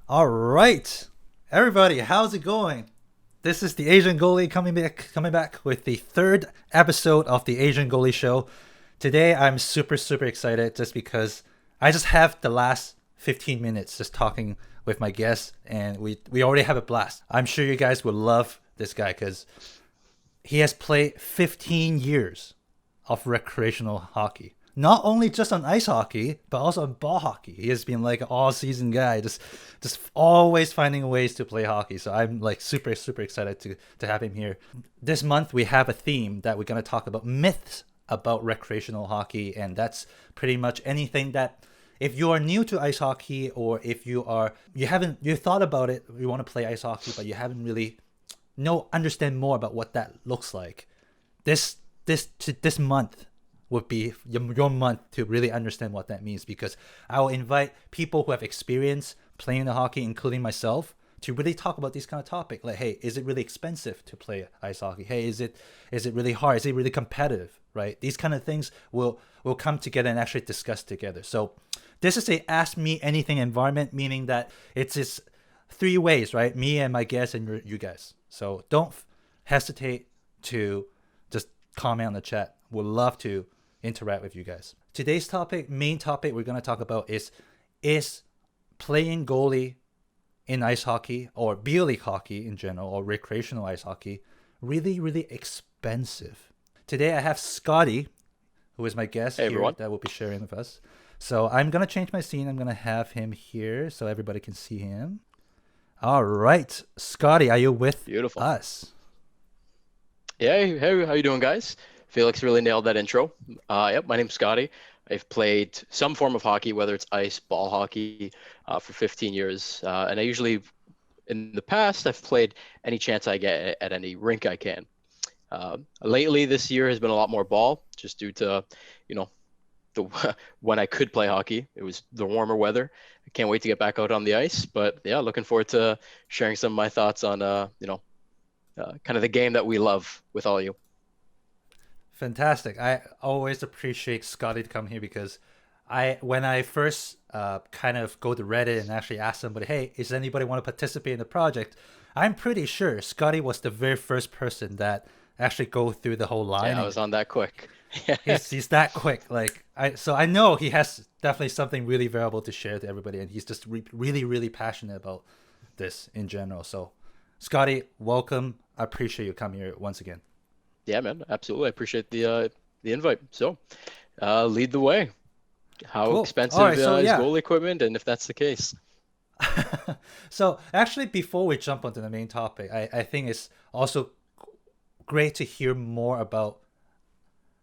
All right, everybody, how's it going? This is the Asian Goalie coming back with the third episode of the Asian Goalie Show. Today, I'm super excited just because I just have the last 15 minutes just talking with my guests, and we already have a blast. I'm sure you guys will love this guy because he has played 15 years of recreational hockey. Not only just on ice hockey, but also on ball hockey. He has been like an all season guy, just always finding ways to play hockey. So I'm like super excited to have him here. This month we have a theme that we're gonna talk about myths about recreational hockey, and that's pretty much anything that if you are new to ice hockey, or if you thought about it, you want to play ice hockey, but you haven't really understand more about what that looks like. This month would be your month to really understand what that means, because I will invite people who have experience playing the hockey, including myself, to really talk about these kind of topics. Like, hey, is it really expensive to play ice hockey? Hey, is it really hard? Is it really competitive? Right? These kind of things will come together and actually discuss together. So this is a ask me anything environment, meaning that it's three ways, right? Me and my guests and you guys. So don't hesitate to just comment on the chat. Would love to interact with you guys. Today's main topic we're going to talk about is playing goalie in ice hockey, or beer league hockey in general, or recreational ice hockey, really expensive. Today I have Scotty, who is my guest Hey here everyone. that will be sharing with us. So I'm going to change my scene. I'm going to have him here so everybody can see him. All right, Scotty, are you with Beautiful. us? Yeah, hey, how you doing, guys? Felix really nailed that intro. Yep, my name's Scotty. I've played some form of hockey, whether it's ice, ball hockey, for 15 years. And I usually, in the past, I've played any chance I get at any rink I can. Lately, this year has been a lot more ball, just due to, you know, the when I could play hockey. It was the warmer weather. I can't wait to get back out on the ice. But yeah, looking forward to sharing some of my thoughts on, kind of the game that we love with all you. Fantastic. I always appreciate Scotty to come here because when I first kind of go to Reddit and actually ask somebody, hey, is anybody want to participate in the project? I'm pretty sure Scotty was the very first person that actually go through the whole line, Yeah, I and was on that quick. he's that quick. Like I know he has definitely something really valuable to share to everybody, and he's just really passionate about this in general. So, Scotty, welcome. I appreciate you coming here once again. Yeah, man, absolutely. I appreciate the invite. So, lead the way. How Cool. All expensive right. So is yeah. goal equipment, and if that's the case? So actually, before we jump onto the main topic, I think it's also great to hear more about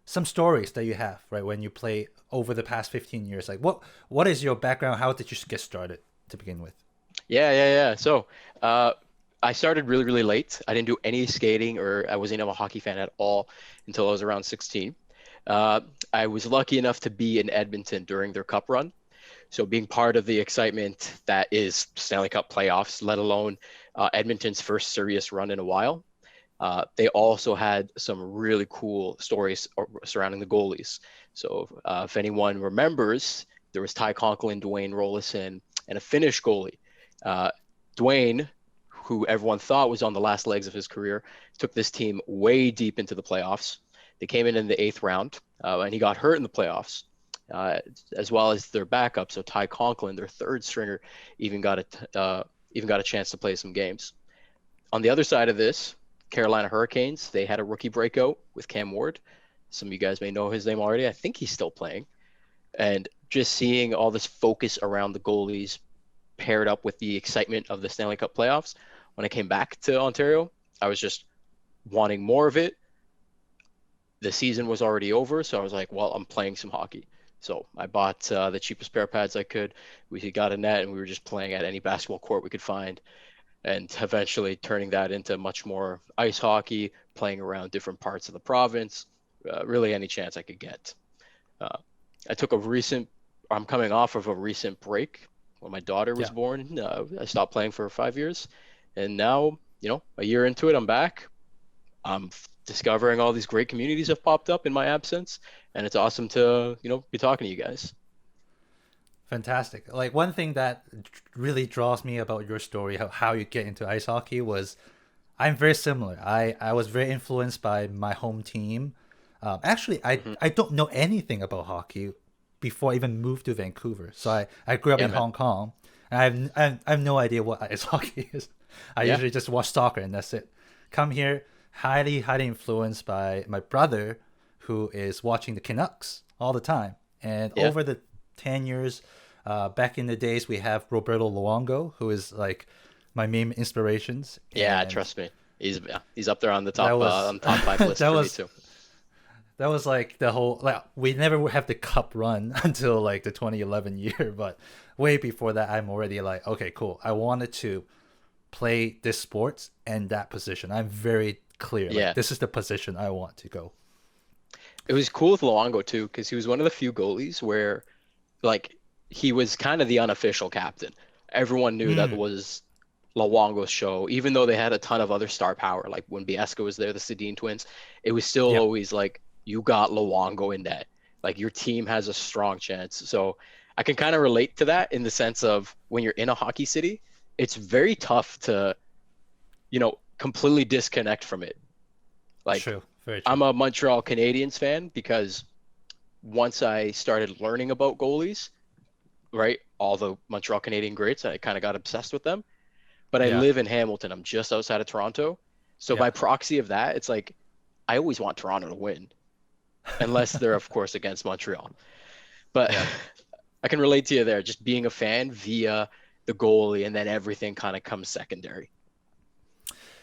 some stories that you have, right, when you play over the past 15 years. Like what is your background? How did you get started to begin with? Yeah. So, I started really late. I didn't do any skating, or I wasn't even a hockey fan at all until I was around 16. Uh, I was lucky enough to be in Edmonton during their cup run. So being part of the excitement that is Stanley Cup playoffs, let alone Edmonton's first serious run in a while. They also had some really cool stories surrounding the goalies. So if anyone remembers, there was Ty Conklin, Dwayne Rollison, and a Finnish goalie. Uh, Dwayne, who everyone thought was on the last legs of his career, took this team way deep into the playoffs. They came in the eighth round, and he got hurt in the playoffs, uh, as well as their backup. So Ty Conklin, their third stringer, even got a chance to play some games. On the other side of this, Carolina Hurricanes, they had a rookie breakout with Cam Ward. Some of you guys may know his name already. I think he's still playing. And just seeing all this focus around the goalies paired up with the excitement of the Stanley Cup playoffs, when I came back to Ontario, I was just wanting more of it. The season was already over, so I was like, well, I'm playing some hockey. So I bought the cheapest pair of pads I could. We got a net, and we were just playing at any basketball court we could find, and eventually turning that into much more ice hockey, playing around different parts of the province, really any chance I could get. Uh, I took a recent, I'm coming off of a recent break when my daughter was Yeah. born. I stopped playing for 5 years, and now, a year into it, I'm back. I'm discovering all these great communities have popped up in my absence, and it's awesome to, be talking to you guys. Fantastic. Like one thing that really draws me about your story, how you get into ice hockey, was I'm very similar. I was very influenced by my home team. Actually, Hmm. I don't know anything about hockey before I even moved to Vancouver. So I grew up Yeah, in man. Hong Kong, and I have no idea what ice hockey is. I Yeah. usually just watch soccer and that's it. Come here, highly influenced by my brother, who is watching the Canucks all the time. And Yeah. over the 10 years, back in the days, we have Roberto Luongo, who is like my main inspirations, Yeah, and trust me. He's up there on the that top was on top five list that for me was too. that was like the whole, like we never have the cup run until like the 2011 year, but way before that, I'm already like, okay, cool. I wanted to play this sports and that position. I'm very clear, like Yeah. this is the position I want to go. It was cool with Luongo too, because he was one of the few goalies where like he was kind of the unofficial captain. Everyone knew that Mm, was Luongo's show, even though they had a ton of other star power. Like when Biesca was there, the Sedin twins, it was still yep, always like you got Luongo in net. Like your team has a strong chance. So I can kind of relate to that in the sense of when you're in a hockey city, it's very tough to, completely disconnect from it. Like true, very true. I'm a Montreal Canadiens fan because once I started learning about goalies, right, all the Montreal Canadian greats, I kind of got obsessed with them. But I Yeah, live in Hamilton. I'm just outside of Toronto. So yeah, by proxy of that, it's like I always want Toronto to win, unless they're, of course, against Montreal. But yeah. I can relate to you there, just being a fan via the goalie, and then everything kind of comes secondary.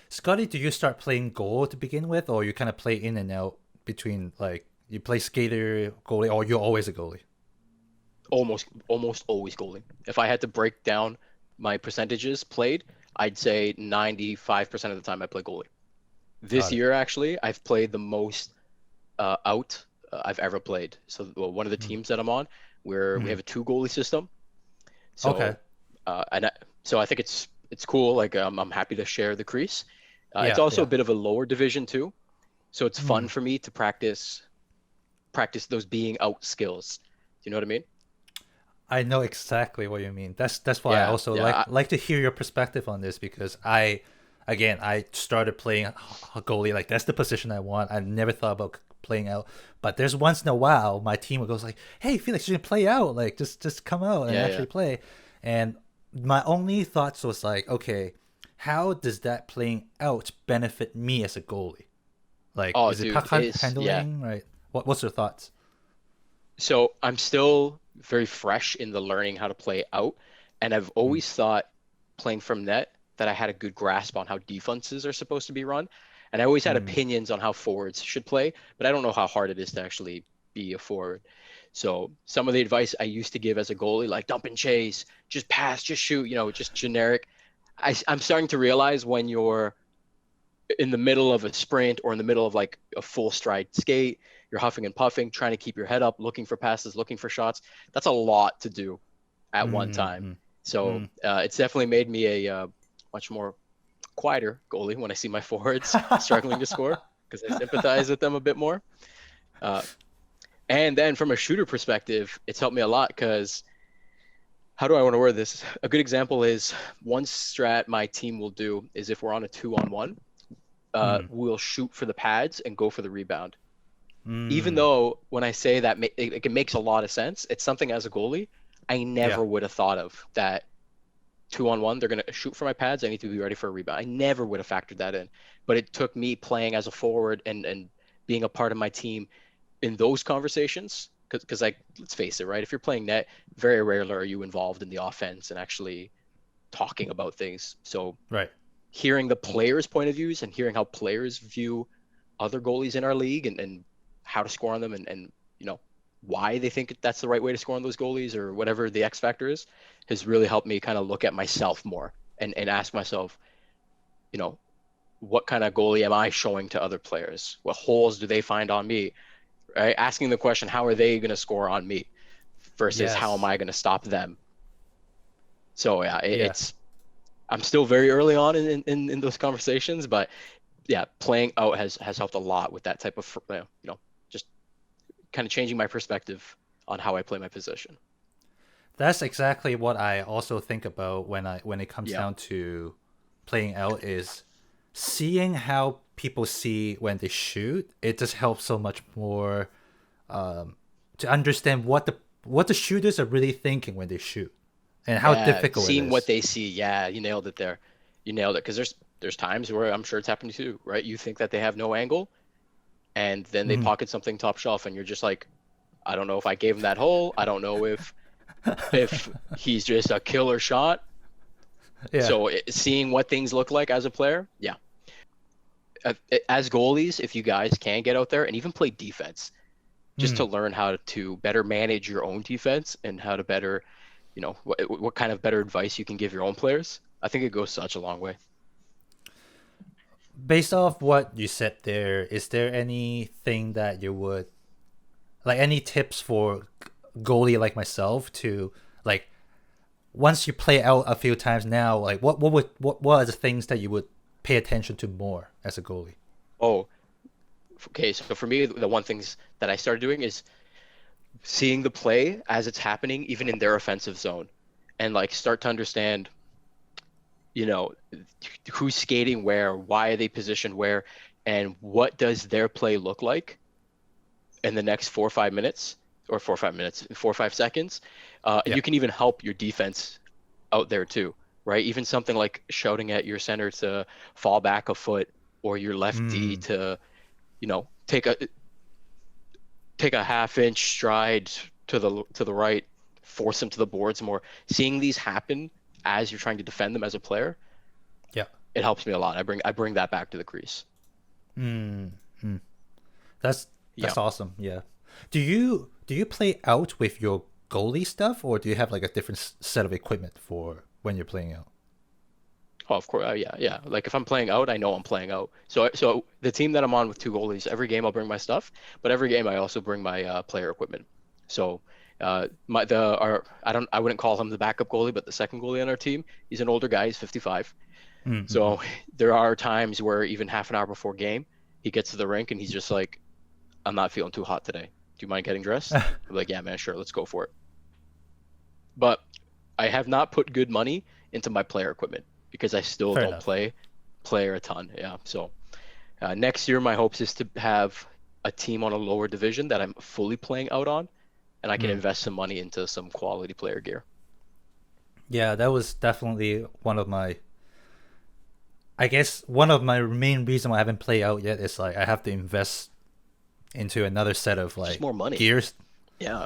Scotty, do you start playing goal to begin with, or you kind of play in and out between, like you play skater, goalie, or you're always a goalie? Almost always goalie. If I had to break down my percentages played, I'd say 95% of the time I play goalie. This Got it. year, actually, I've played the most out I've ever played. So well, one of the Mm. teams that I'm on, where we Mm. have a two goalie system. Okay. So so I think it's cool. Like I'm happy to share the crease. It's Yeah, also a yeah. bit of a lower division too, so it's fun Mm. for me to practice those being out skills. Do you know what I mean? I know exactly what you mean. That's why I Yeah, also yeah, like to hear your perspective on this, because I started playing a goalie, like that's the position I want. I never thought about playing out, but there's once in a while my team goes like, "Hey, Felix, you can play out. Like just come out and yeah, yeah. actually play." And my only thoughts was like, okay, how does that playing out benefit me as a goalie? Like, Oh, is it dude, puck it's yeah. handling? Right. What's your thoughts? So I'm still very fresh in the learning how to play out, and I've Mm. always thought playing from net that I had a good grasp on how defenses are supposed to be run, and I always had Mm. opinions on how forwards should play, but I don't know how hard it is to actually be a forward. So some of the advice I used to give as a goalie, like dump and chase, just pass, just shoot, just generic. I'm starting to realize when you're in the middle of a sprint or in the middle of like a full stride skate, you're huffing and puffing, trying to keep your head up, looking for passes, looking for shots. That's a lot to do at one Mm. time. Mm. So Mm. it's definitely made me a much more quieter goalie when I see my forwards struggling to score because I sympathize with them a bit more. Uh, and then from a shooter perspective, it's helped me a lot because how do I want to word this? A good example is one strat my team will do is if we're on a 2-on-1, Mm. we'll shoot for the pads and go for the rebound. Even Mm. though when I say that it makes a lot of sense, it's something as a goalie I Yeah. never would have thought of that 2-on-1, they're going to shoot for my pads. I need to be ready for a rebound. I never would have factored that in. But it took me playing as a forward and being a part of my team in those conversations. Because, like, let's face it, right? If you're playing net, very rarely are you involved in the offense and actually talking about things. So Right. hearing the players' point of views and hearing how players view other goalies in our league and how to score on them and why they think that's the right way to score on those goalies or whatever the X factor is has really helped me kind of look at myself more and ask myself, you know, what kind of goalie am I showing to other players? What holes do they find on me? Right? Asking the question, how are they going to score on me versus how am Yes. I going to stop them? So yeah, Yeah. it's I'm still very early on in those conversations, but yeah, playing out has helped a lot with that type of just kind of changing my perspective on how I play my position. That's exactly what I also think about when it comes Yeah. down to playing out is seeing how people see when they shoot. It just helps so much more to understand what the shooters are really thinking when they shoot and how Yeah, difficult it seeing what is. they see. Yeah, you nailed it there. You nailed it. Because there's times where I'm sure it's happened to you, right? You think that they have no angle, and then they Mhm. pocket something top shelf, and you're just like, I don't know if I gave him that hole. I don't know if he's just a killer shot. Yeah. So seeing what things look like as a player, yeah. As goalies, if you guys can get out there and even play defense, just to Mm. learn how to better manage your own defense and how to better, what kind of better advice you can give your own players, I think it goes such a long way. Based off what you said there, is there anything that you would like any tips for goalie like myself to like once you play out a few times now, like what are the things that you would pay attention to more as a goalie? Oh, okay. So for me, the one things that I started doing is seeing the play as it's happening, even in their offensive zone, and like start to understand, you know, who's skating where, why are they positioned where, and what does their play look like in the next 4 or 5 minutes, or 4 or 5 minutes, 4 or 5 seconds. And Yeah. you can even help your defense out there too, right? Even something like shouting at your center to fall back a foot, or your left D Mm. to, take a half inch stride to the right, force them to the boards more. Seeing these happen as you're trying to defend them as a player, Yeah. it helps me a lot. I bring that back to the crease. Mm. Mm. That's Yeah. that's awesome. Yeah. Do you play out with your goalie stuff, or do you have like a different set of equipment for when you're playing out? Oh, of course. Yeah, yeah. Like if I'm playing out, I know I'm playing out. So the team that I'm on with two goalies, every game I'll bring my stuff, but every game I also bring my player equipment. So my the our I wouldn't call him the backup goalie, but the second goalie on our team, he's an older guy. He's 55. Mm-hmm. So there are times where even half an hour before game, he gets to the rink and he's just like, I'm not feeling too hot today. Do you mind getting dressed? I'm like, yeah, man, sure, let's go for it. But I have not put good money into my player equipment because I still Fair don't enough. play player a ton. Yeah. So next year, my hopes is to have a team on a lower division that I'm fully playing out on, and I can Mm. invest some money into some quality player gear. Yeah, that was definitely one of my. I guess one of my main reason why I haven't played out yet is like I have to invest into another set of It's just like more money. gears. Yeah.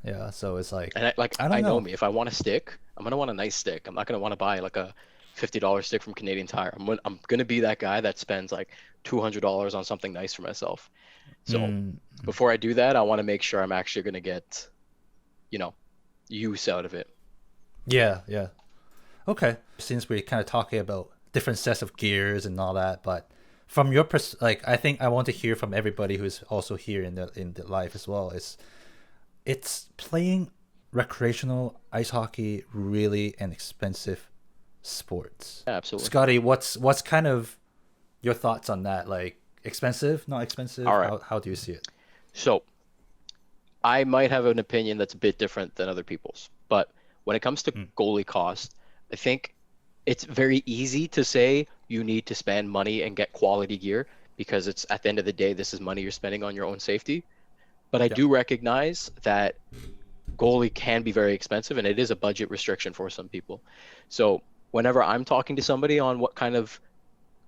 Yeah, so it's like And I I don't know know. me. If I want a stick, I'm gonna want a nice stick. I'm not gonna want to buy like a $50 stick from Canadian Tire. I'm gonna be that guy that spends like $200 on something nice for myself. So Mm. before I do that, I want to make sure I'm actually gonna get, you know, use out of it. Yeah, yeah. Okay. Since we're kind of talking about different sets of gears and all that, but from your like, I think I want to hear from everybody who's also here in the life as well. It's playing recreational ice hockey really an expensive sport. Yeah, absolutely. Scotty, what's kind of your thoughts on that? Like expensive, not expensive? All right. How do you see it? So I might have an opinion that's a bit different than other people's, but when it comes to Mm. goalie cost, I think it's very easy to say you need to spend money and get quality gear because it's at the end of the day, this is money you're spending on your own safety. But I Yeah. do recognize that goalie can be very expensive and it is a budget restriction for some people. So whenever I'm talking to somebody on what kind of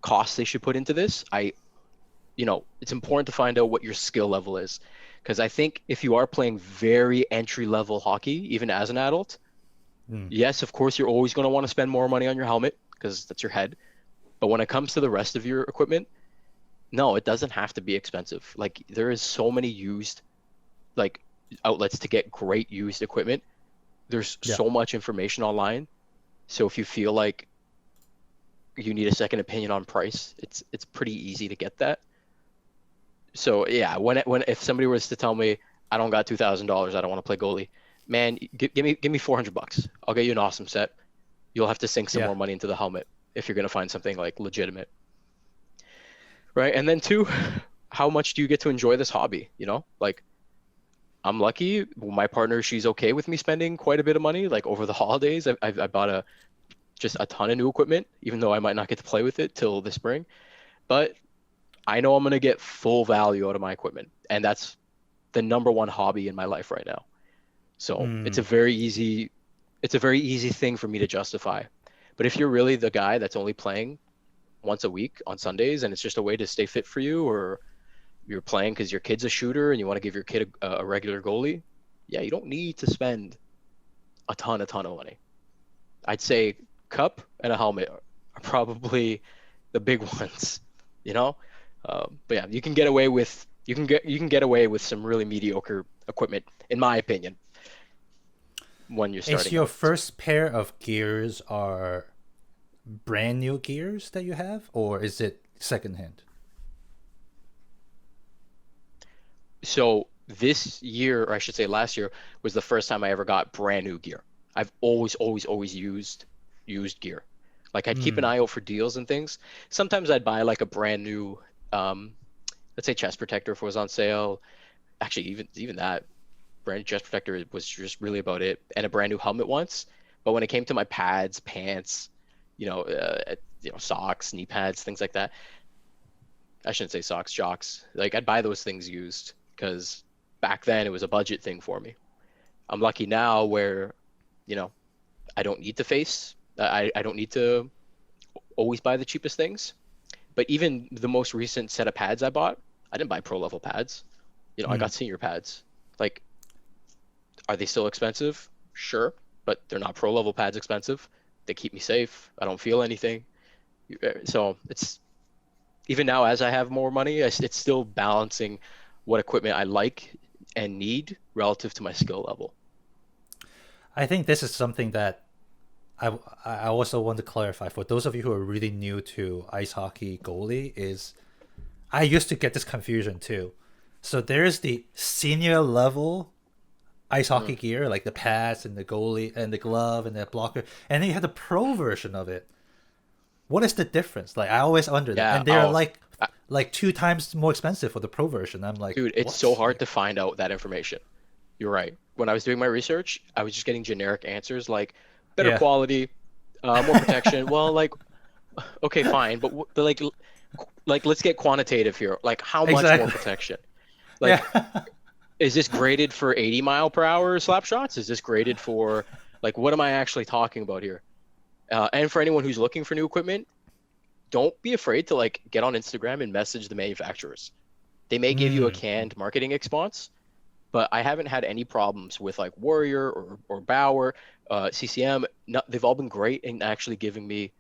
costs they should put into this, it's important to find out what your skill level is. Because I think if you are playing very entry level hockey, even as an adult, Mm. yes, of course, you're always going to want to spend more money on your helmet because that's your head. But when it comes to the rest of your equipment, no, it doesn't have to be expensive. Like there is so many used like outlets to get great used equipment. There's Yeah. so much information online. So if you feel like you need a second opinion on price, it's pretty easy to get that. So yeah, when if somebody was to tell me I don't got $2,000, I don't want to play goalie, man, give me $400. I'll get you an awesome set. You'll have to sink some Yeah. more money into the helmet if you're gonna find something like legitimate, right? And then two, how much do you get to enjoy this hobby? Like I'm lucky. My partner, she's okay with me spending quite a bit of money. Like over the holidays, I bought just a ton of new equipment, even though I might not get to play with it till the spring. But I know I'm gonna get full value out of my equipment, and that's the number one hobby in my life right now. So Mm. it's a very easy thing for me to justify. But if you're really the guy that's only playing once a week on Sundays and it's just a way to stay fit for you, or you're playing because your kid's a shooter and you want to give your kid a regular goalie, yeah, you don't need to spend a ton of money. I'd say cup and a helmet are probably the big ones, you know? But yeah, you can get away with some really mediocre equipment, in my opinion, when you're Is starting your out. first pair of gears are brand new gears that you have, or is it secondhand? So this year, or I should say last year, was the first time I ever got brand new gear. I've always used gear. Like I'd keep an Mm. eye out for deals and things. Sometimes I'd buy like a brand new, um, let's say chest protector if it was on sale. Actually, even that brand new chest protector was just really about it, and a brand new helmet once. But when it came to my pads, pants, socks, knee pads, things like that, I shouldn't say socks, jocks. Like I'd buy those things used because back then it was a budget thing for me. I'm lucky now where, you know, I don't need to I don't need to always buy the cheapest things. But even the most recent set of pads I bought, I didn't buy pro level pads. I Mm. got senior pads. Like, are they still expensive? Sure, but they're not pro level pads expensive. They keep me safe. I don't feel anything. So it's even now as I have more money, it's still balancing what equipment I like and need relative to my skill level. I think this is something that I also want to clarify for those of you who are really new to ice hockey goalie is I used to get this confusion too. So there's the senior level ice Mm. hockey gear, like the pads and the goalie and the glove and the blocker, and then you have the pro version of it. What is the difference? Like I always wonder that, Yeah. and they're Oh, uh, like two times more expensive for the pro version. I'm like, dude, it's so what? hard Like, to find out that information. You're right. When I was doing my research, I was just getting generic answers like better yeah, quality, more protection. Well, like, okay, fine, but let's get quantitative here. Like, how much more exactly. protection? Yeah, Like, is this graded for 80-mile-per-hour slap shots? Is this graded for like what am I actually talking about here? And for anyone who's looking for new equipment, don't be afraid to like get on Instagram and message the manufacturers. They may give you a mm. canned marketing response, but I haven't had any problems with like Warrior or Bauer, CCM. No, they've all been great in actually giving me,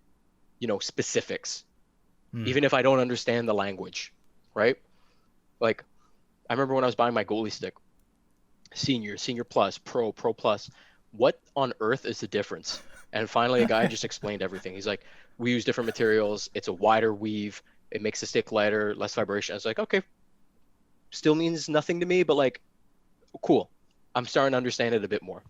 specifics, Mm. even if I don't understand the language, right? Like I remember when I was buying my goalie stick, senior, senior plus, pro, pro plus. What on earth is the difference? And finally, a guy just explained everything. He's like, we use different materials. It's a wider weave. It makes the stick lighter, less vibration. I was like, okay, still means nothing to me, but like, cool. I'm starting to understand it a bit more.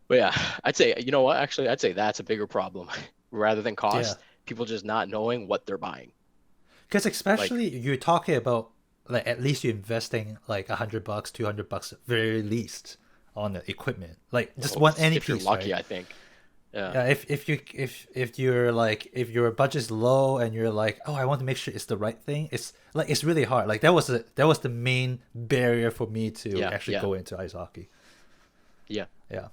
But yeah, I'd say, you know what? Actually, I'd say that's a bigger problem rather than Yeah, cost. People just not knowing what they're buying. because Like, especially you're talking about like at least you're investing like $100, $200 very least on the equipment. Like just well, one any if you're piece, lucky, right? I think. Yeah. Yeah, if you're like if your budget's low and you're like, oh, I want to make sure it's the right thing, it's like it's really hard. Like that was the main barrier for me to Yeah. actually Yeah. go into ice hockey. Yeah. Yeah.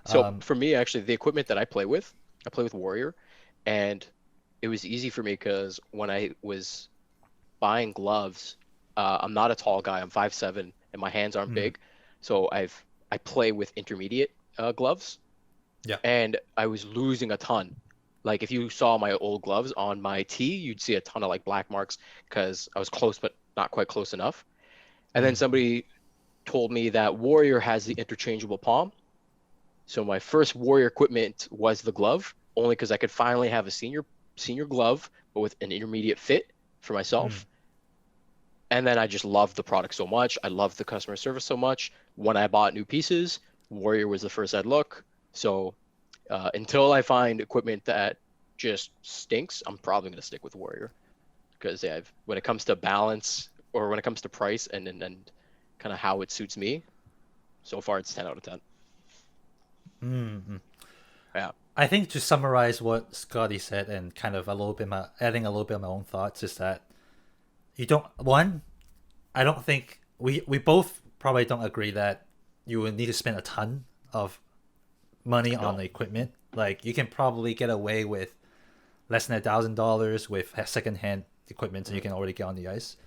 So Um. for me, actually, the equipment that I play with Warrior, and it was easy for me because when I was buying gloves, I'm not a tall guy. I'm 5'7", and my hands aren't Mm. big, so I play with intermediate gloves, Yeah. and I was losing a ton. Like if you saw my old gloves on my tee, you'd see a ton of like black marks because I was close but not quite close enough. And then Mm. somebody told me that Warrior has the interchangeable palm. So my first Warrior equipment was the glove, only because I could finally have a senior glove, but with an intermediate fit for Mm. myself. And then I just loved the product so much. I loved the customer service so much. When I bought new pieces, Warrior was the first I'd look. So until I find equipment that just stinks, I'm probably going to stick with Warrior because yeah, when it comes to balance or when it comes to price and kind of how it suits me. So far, it's 10 out of 10. Mm-hmm. Yeah. I think to summarize what Scotty said and kind of a little bit adding a little bit of my own thoughts is that you don't one. I don't think we both probably don't agree that you would need to spend a ton of money on No. the equipment. Like you can probably get away with less than $1,000 with secondhand equipment, so you can already get on the ice.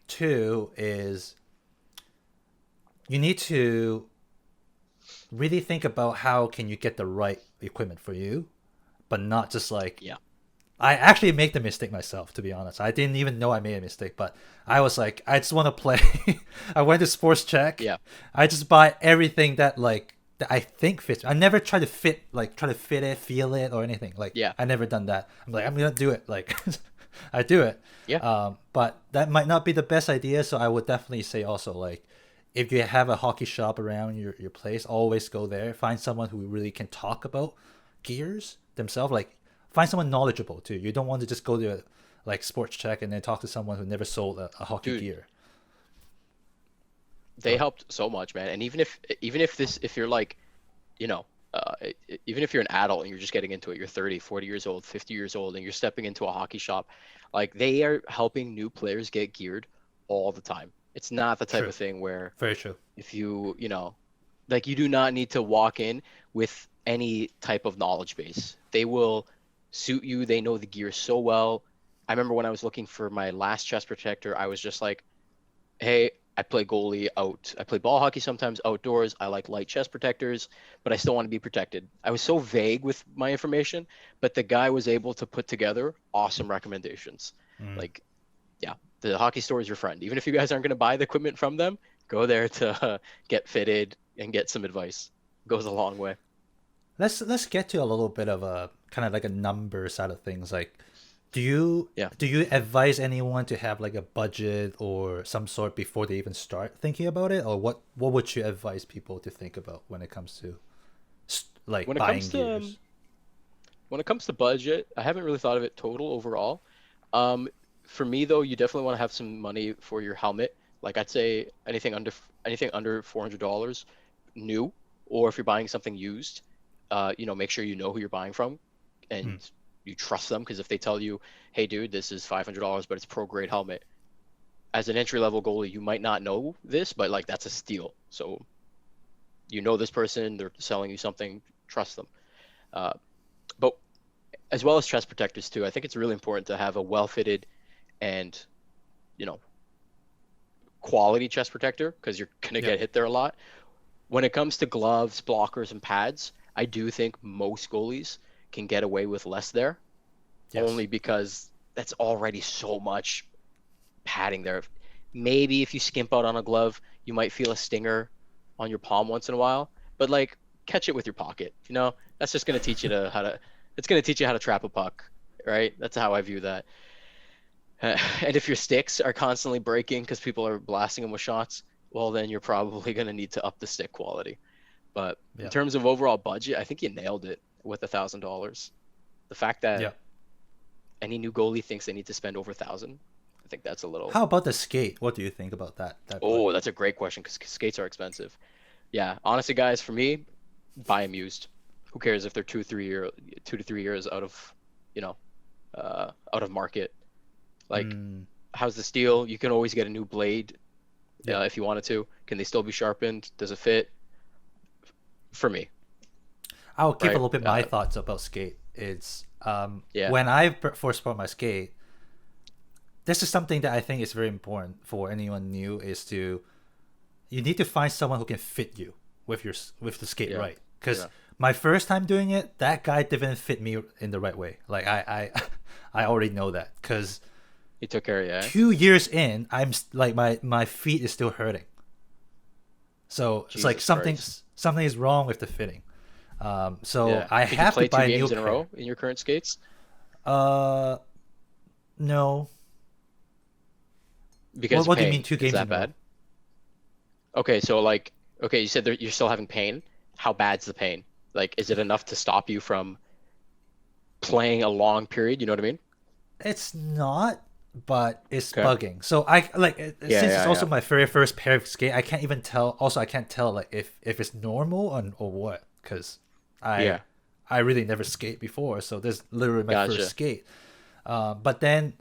Two is you need to really think about how can you get the right equipment for you, but not just like Yeah. I actually make the mistake myself, to be honest. I didn't even know I made a mistake, but I was like, I just want to play. I went to Sports Check. Yeah. I just buy everything that I think fits. I never try to fit it, feel it, or anything. Like Yeah. I never done that. I'm like, I'm gonna do it. Like I do it. Yeah. But that might not be the best idea. So I would definitely say also like, if you have a hockey shop around your place, always go there. Find someone who really can talk about gears themselves. Like find someone knowledgeable too. You don't want to just go to like Sports Check and then talk to someone who never sold a hockey Dude, gear. they helped so much, man. And if you're like, you know, even if you're an adult and you're just getting into it, you're 30, 40 years old, 50 years old, and you're stepping into a hockey shop, like they are helping new players get geared all the time. It's not the type True. of thing where Very true. if you know, like you do not need to walk in with any type of knowledge base. They will suit you. They know the gear so well. I remember when I was looking for my last chest protector, I was just like, hey, I play goalie out. I play ball hockey sometimes outdoors. I like light chest protectors, but I still want to be protected. I was so vague with my information, but the guy was able to put together awesome recommendations. Mm. Like, yeah, the hockey store is your friend. Even if you guys aren't going to buy the equipment from them, go there to get fitted and get some advice. It goes a long way. Let's get to a little bit of a kind of like a number side of things. Like, do you Yeah. do you advise anyone to have like a budget or some sort before they even start thinking about it, or what would you advise people to think about when it comes to like When it buying comes to gears? when it comes to budget, I haven't really thought of it total overall. Um, for me though, you definitely want to have some money for your helmet. Like I'd say anything under $400 new, or if you're buying something used, make sure you know who you're buying from, Hmm. and you trust them because if they tell you, hey dude, this is $500, but it's pro grade helmet, as an entry level goalie, you might not know this, but like that's a steal. So you know this person, they're selling you something, trust them. Uh, but as well as chest protectors too, I think it's really important to have a well-fitted and you know quality chest protector because you're gonna Yeah. get hit there a lot. When it comes to gloves, blockers, and pads, I do think most goalies can get away with less there, Yes. only because that's already so much padding there. Maybe if you skimp out on a glove, you might feel a stinger on your palm once in a while, but like catch it with your pocket. That's just gonna teach you to how to. It's gonna teach you how to trap a puck, right? That's how I view that. And if your sticks are constantly breaking because people are blasting them with shots, well, then you're probably gonna need to up the stick quality. But in Yeah. terms of overall budget, I think you nailed it with $1,000. The fact that Yeah. any new goalie thinks they need to spend over 1,000, I think that's a little. How about the skate? What do you think about that part? Oh, that's a great question because skates are expensive. Yeah, honestly, guys, for me, buy them used. Who cares if they're 2 to 3 years you know, out of market? Like, Mm, how's the steel? You can always get a new blade, yeah. if you wanted to. Can they still be sharpened? Does it fit? For me, I'll give a right? little bit my thoughts about skate. It's Yeah, when I first bought my skate, this is something that I think is very important for anyone new is to you need to find someone who can fit you with the skate yeah, right. Because yeah. my first time doing it, that guy didn't fit me in the right way. Like I already know that because He took care of you, eh? 2 years in, like my feet is still hurting. So it's like Jesus Christ. something is wrong with the fitting. So Yeah. I Could you have to play two buy a new games in a pair. row in your current skates? Uh, no. Because of What do you mean pain. two It's games that in a row? bad? Okay, so like, okay, you said that you're still having pain. How bad's the pain? Like, is it enough to stop you from playing a long period? You know what I mean? It's not, but it's Okay. bugging. So I like Yeah, since it's yeah, also yeah. my very first pair of skate, I can't even tell. Also, I can't tell like if it's normal or what, because I Yeah. I really never skate before, so this is literally my first Gotcha. skate. But then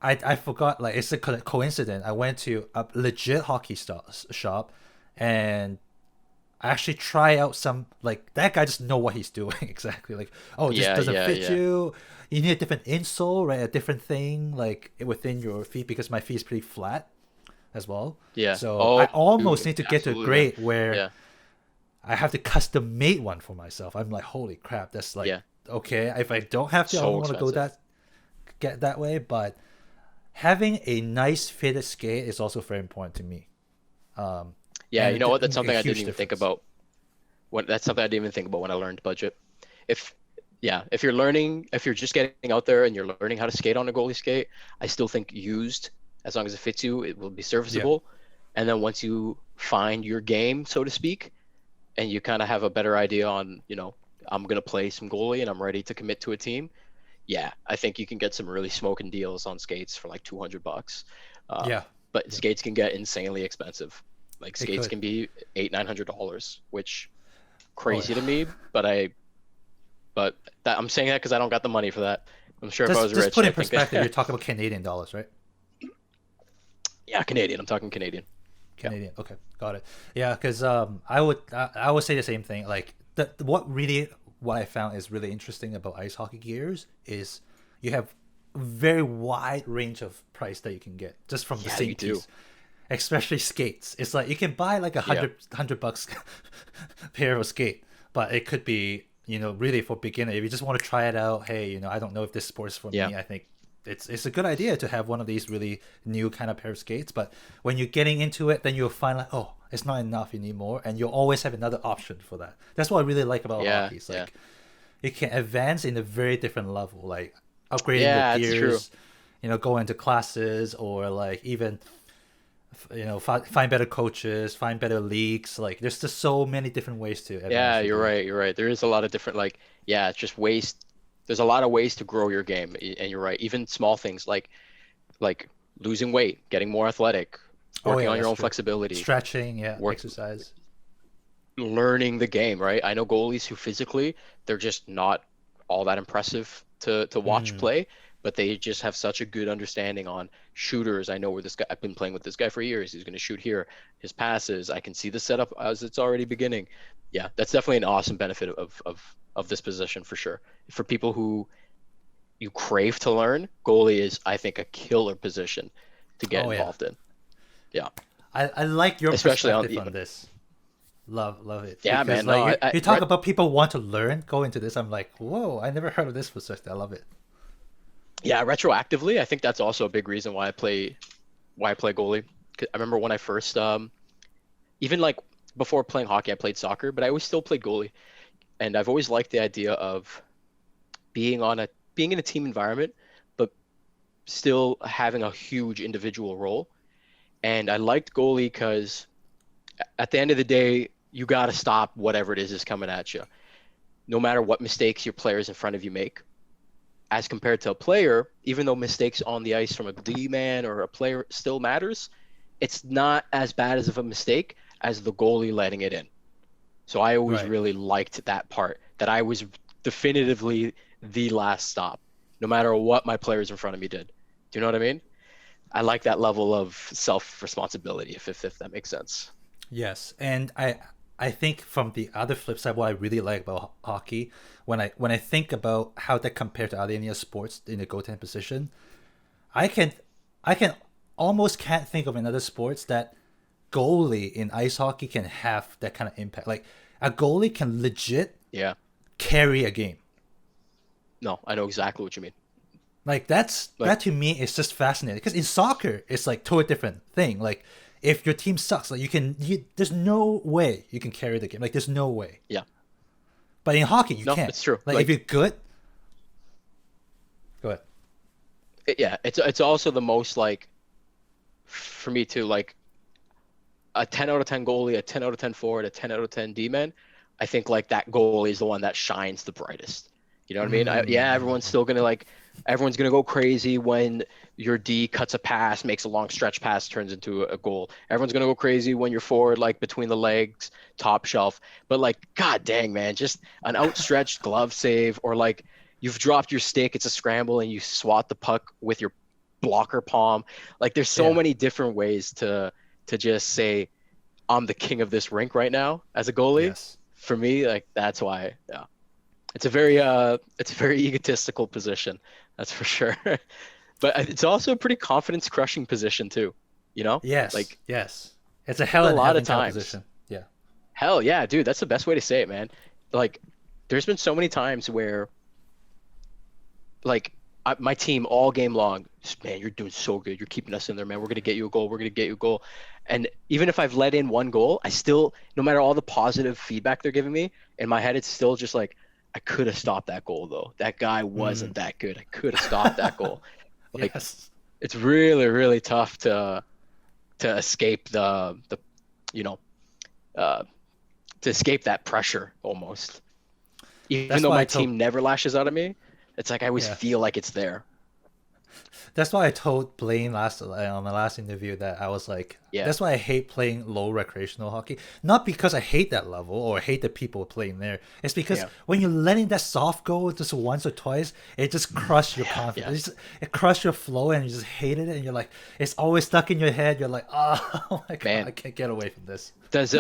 I forgot, like it's a coincidence. I went to a legit hockey shop, and I actually try out some, like that guy just know what he's doing exactly. Like, oh, this Yeah, doesn't yeah, fit yeah. you. You need a different insole, right? A different thing like within your feet because my feet is pretty flat as well. Yeah. So I Oh, almost dude, need to get to a absolutely, man. grade where Yeah. I have to custom make one for myself. I'm like, holy crap, that's like Yeah. okay. If I don't have to, I don't So want to go expensive. that get that way. But having a nice fitted skate is also very important to me. Um, Yeah, and you know what? That's a something I didn't huge even think difference. about. That's something I didn't even think about when I learned budget. If Yeah, if you're learning, if you're just getting out there and you're learning how to skate on a goalie skate, I still think used, as long as it fits you, it will be Yeah. serviceable. And then once you find your game, so to speak, and you kind of have a better idea on, I'm gonna play some goalie and I'm ready to commit to a team. Yeah, I think you can get some really smoking deals on skates for like $200. Uh, Yeah. but Yeah. skates can get insanely expensive. Like It skates could. can be $800, $900, which Oh yeah. crazy to me. But that I'm saying that because I don't got the money for that. I'm sure if I was Just rich, put I in think, perspective. You're talking about Canadian dollars, right? yeah, Canadian. I'm talking Canadian. Yeah, Canadian. Okay, got it. Yeah, because I would say the same thing. Like what I found is really interesting about ice hockey gears is you have a very wide range of price that you can get just from the yeah, same you do. piece, especially skates. It's like you can buy like a Yeah, hundred bucks pair of skate, but it could be really for beginner. If you just want to try it out, hey, I don't know if this sport is for yeah, me. I think it's a good idea to have one of these really new kind of pair of skates. But when you're getting into it, then you'll find like, oh, it's not enough. You need more, and you'll always have another option for that. That's what I really like about yeah, hockey. It's yeah, like you can advance in a very different level, like upgrading your yeah. It's true. gears, go into classes, or like even find better coaches, find better leagues. Like there's just so many different ways to advance Yeah, your you're game. right. You're right. There is a lot of different yeah, it's just ways. There's a lot of ways to grow your game, and you're right. Even small things like losing weight, getting more athletic, Oh working yeah, on your that's own true. flexibility, Stretching, yeah, work exercise. learning the game, right? I know goalies who physically they're just not all that impressive to watch Mm. play, but they just have such a good understanding on shooters. I know where this guy, I've been playing with this guy for years. He's going to shoot here. His passes, I can see the setup as it's already beginning. Yeah, that's definitely an awesome benefit of this position for sure. For people who you crave to learn, goalie is, I think, a killer position to get Oh yeah, involved in. Yeah, I like your especially on perspective on this. Love it yeah, because man. No, like I you talk right. about people want to learn, go into this. I'm like, whoa, I never heard of this perspective. I love it. Yeah, retroactively, I think that's also a big reason why I play goalie. 'Cause I remember when I first even like before playing hockey, I played soccer, but I always still played goalie. And I've always liked the idea of being in a team environment, but still having a huge individual role. And I liked goalie because at the end of the day, you got to stop whatever it is coming at you, no matter what mistakes your players in front of you make. As compared to a player, even though mistakes on the ice from a D man or a player still matters, it's not as bad as of a mistake as the goalie letting it in. So I always Right. really liked that part, that I was definitively the last stop, no matter what my players in front of me did. Do you know what I mean? I like that level of self-responsibility, if that makes sense. Yes, and I think from the other flip side, what I really like about hockey, when I think about how that compared to other Indian sports in the goaltend position, I can I can almost can't think of another sports that goalie in ice hockey can have that kind of impact. Like a goalie can legit Yeah. carry a game. No, I know exactly what you mean. Like Like, that to me is just fascinating because in soccer it's like totally different thing. Like if your team sucks, like there's no way you can carry the game. Like there's no way. yeah. But in hockey you No, can. it's true. Like if you're good, go ahead. Yeah, it's also the most for me too, like a 10 out of 10 goalie, a 10 out of 10 forward, a 10 out of 10 D-man. I think like that goalie is the one that shines the brightest. You know what I mean? Yeah, everyone's gonna go crazy when your D cuts a pass, makes a long stretch pass, turns into a goal. Everyone's gonna go crazy when your forward, like between the legs, top shelf. But like, god dang, man, just an outstretched glove save, or like you've dropped your stick, it's a scramble, and you swat the puck with your blocker palm. Like, there's so Yeah. many different ways to just say I'm the king of this rink right now as a goalie. Yes. For me, like that's why, yeah. It's a very egotistical position, that's for sure. But it's also a pretty confidence crushing position too, you know? Yes. Like Yes. It's a hell a in lot of heaven kind of times. position. Yeah. Hell yeah, dude, that's the best way to say it, man. Like there's been so many times where like my team all game long, man, you're doing so good. You're keeping us in there, man. We're gonna get you a goal. We're gonna get you a goal. And even if I've let in one goal, I still, no matter all the positive feedback they're giving me, in my head, it's still just like, I could have stopped that goal though. That guy wasn't that good. I could have stopped that goal. Like Yes. it's really, really tough to escape the you know uh, to escape that pressure almost. Even That's though why I my told team never lashes out at me, it's like I always yeah. feel like it's there. That's why I told Blaine last on my last interview that I was like, Yeah. that's why I hate playing low recreational hockey. Not because I hate that level or hate the people playing there. It's because Yeah. when you're letting that soft go just once or twice, it just crushes your Yeah. Yeah. confidence. It crushes your flow, and you just hated it. And you're like, it's always stuck in your head. You're like, oh my god, Man, I can't get away from this. does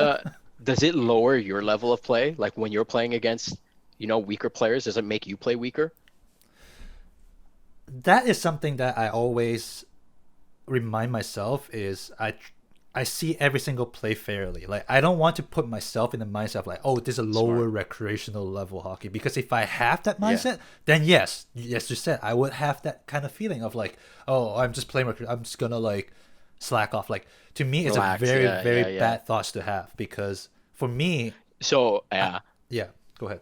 does it lower your level of play? Like when you're playing against, weaker players, does it make you play weaker? That is something that I always remind myself is I see every single play fairly. Like I don't want to put myself in the mindset of like, oh, this is a lower Smart. recreational level hockey. Because if I have that Yeah. mindset, then yes, you said I would have that kind of feeling of like, oh, I'm just playing. I'm just gonna like slack off. Like to me, it's a Relax. very Yeah. very Yeah. Yeah. bad thoughts to have because for me, So, I, yeah. yeah, go ahead.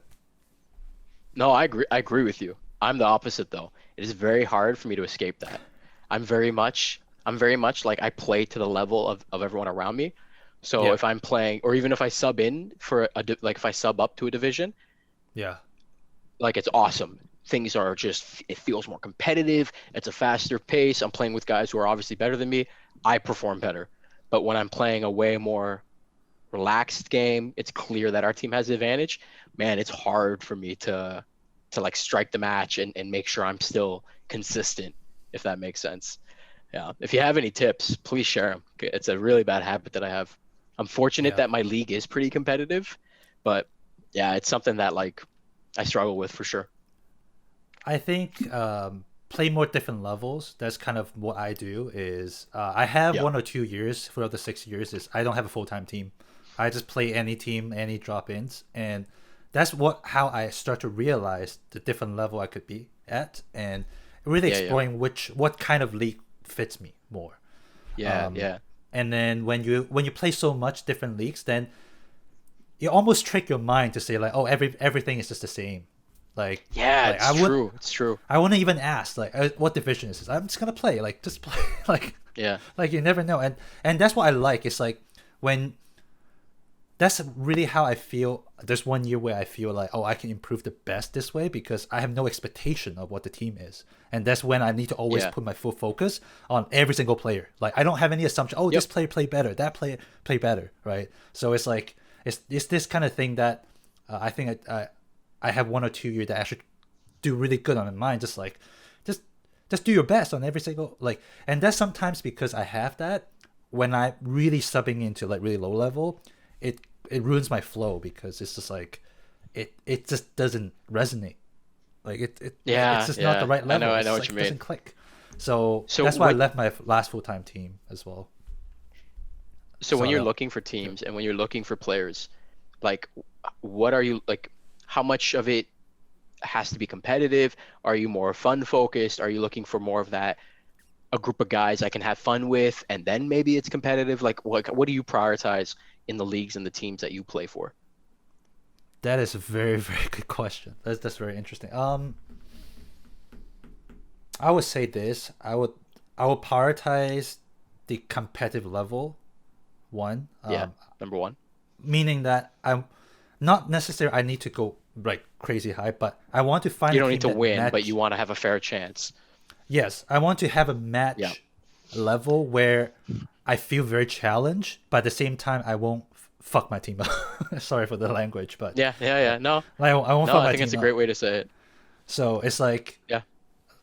No, I agree. I agree with you. I'm the opposite though. It is very hard for me to escape that. I'm very much like I play to the level of everyone around me. So Yeah, if I'm playing, or even if I sub in for like if I sub up to a division, yeah, like it's awesome. Things are just, it feels more competitive. It's a faster pace. I'm playing with guys who are obviously better than me. I perform better. But when I'm playing a way more relaxed game, it's clear that our team has the advantage. Man, it's hard for me to like strike the match and make sure I'm still consistent, if that makes sense. Yeah. If you have any tips, please share them. It's a really bad habit that I have. I'm fortunate yeah. that my league is pretty competitive, but yeah, it's something that like I struggle with for sure. I think play more different levels. That's kind of what I do. Is I have Yeah. 1 or 2 years for the 6 years. Is I don't have a full time team. I just play any team, any drop ins, and that's what how I start to realize the different level I could be at, and really Yeah. Yeah. exploring what kind of league fits me more. Yeah. Um, Yeah. and then when you play so much different leagues, then you almost trick your mind to say like, oh, everything is just the same. Like Yeah. like It's true. It's true. I wouldn't even ask like what division is this. I'm just gonna play like just play like Yeah. like you never know, and that's what I like. It's like when that's really how I feel. There's 1 year where I feel like, oh, I can improve the best this way because I have no expectation of what the team is, and that's when I need to always Yeah. put my full focus on every single player. Like I don't have any assumption. Oh, Yep. this player play better, that player play better, right? So it's like it's this kind of thing that I think I have 1 or 2 years that I should do really good on my mind. Just like just just do your best on every single like, and that's sometimes because I have that when I really subbing into like really low level, it ruins my flow because it's just like it just doesn't resonate. Like it's Yeah. just not the Yeah. right I level. know. I It's know just what like you it mean. doesn't click. So So that's why I what? left my last full time team as well. So when Sorry. you're looking for Yeah. teams and when you're looking for players, like, what are you like? How much of it has to be competitive? Are you more fun focused? Are you looking for more of that, a group of guys I can have fun with, and then maybe it's competitive? Like, what do you prioritize in the leagues and the teams that you play for? That is a very very good question. That's very interesting. I would say this. I would prioritize the competitive level one. Yeah, number one. Meaning that I'm not necessarily I need to go like crazy high, but I want to find You a don't need team to that win, but match. you want to have a fair chance. Yes, I want to have a Yeah. match level where I feel very challenged, but at the same time I won't fuck my team up. Sorry for the language, but Yeah, yeah, uh, yeah. No, I won't no, fuck I my think it's team a great up. way to say it. So it's like Yeah.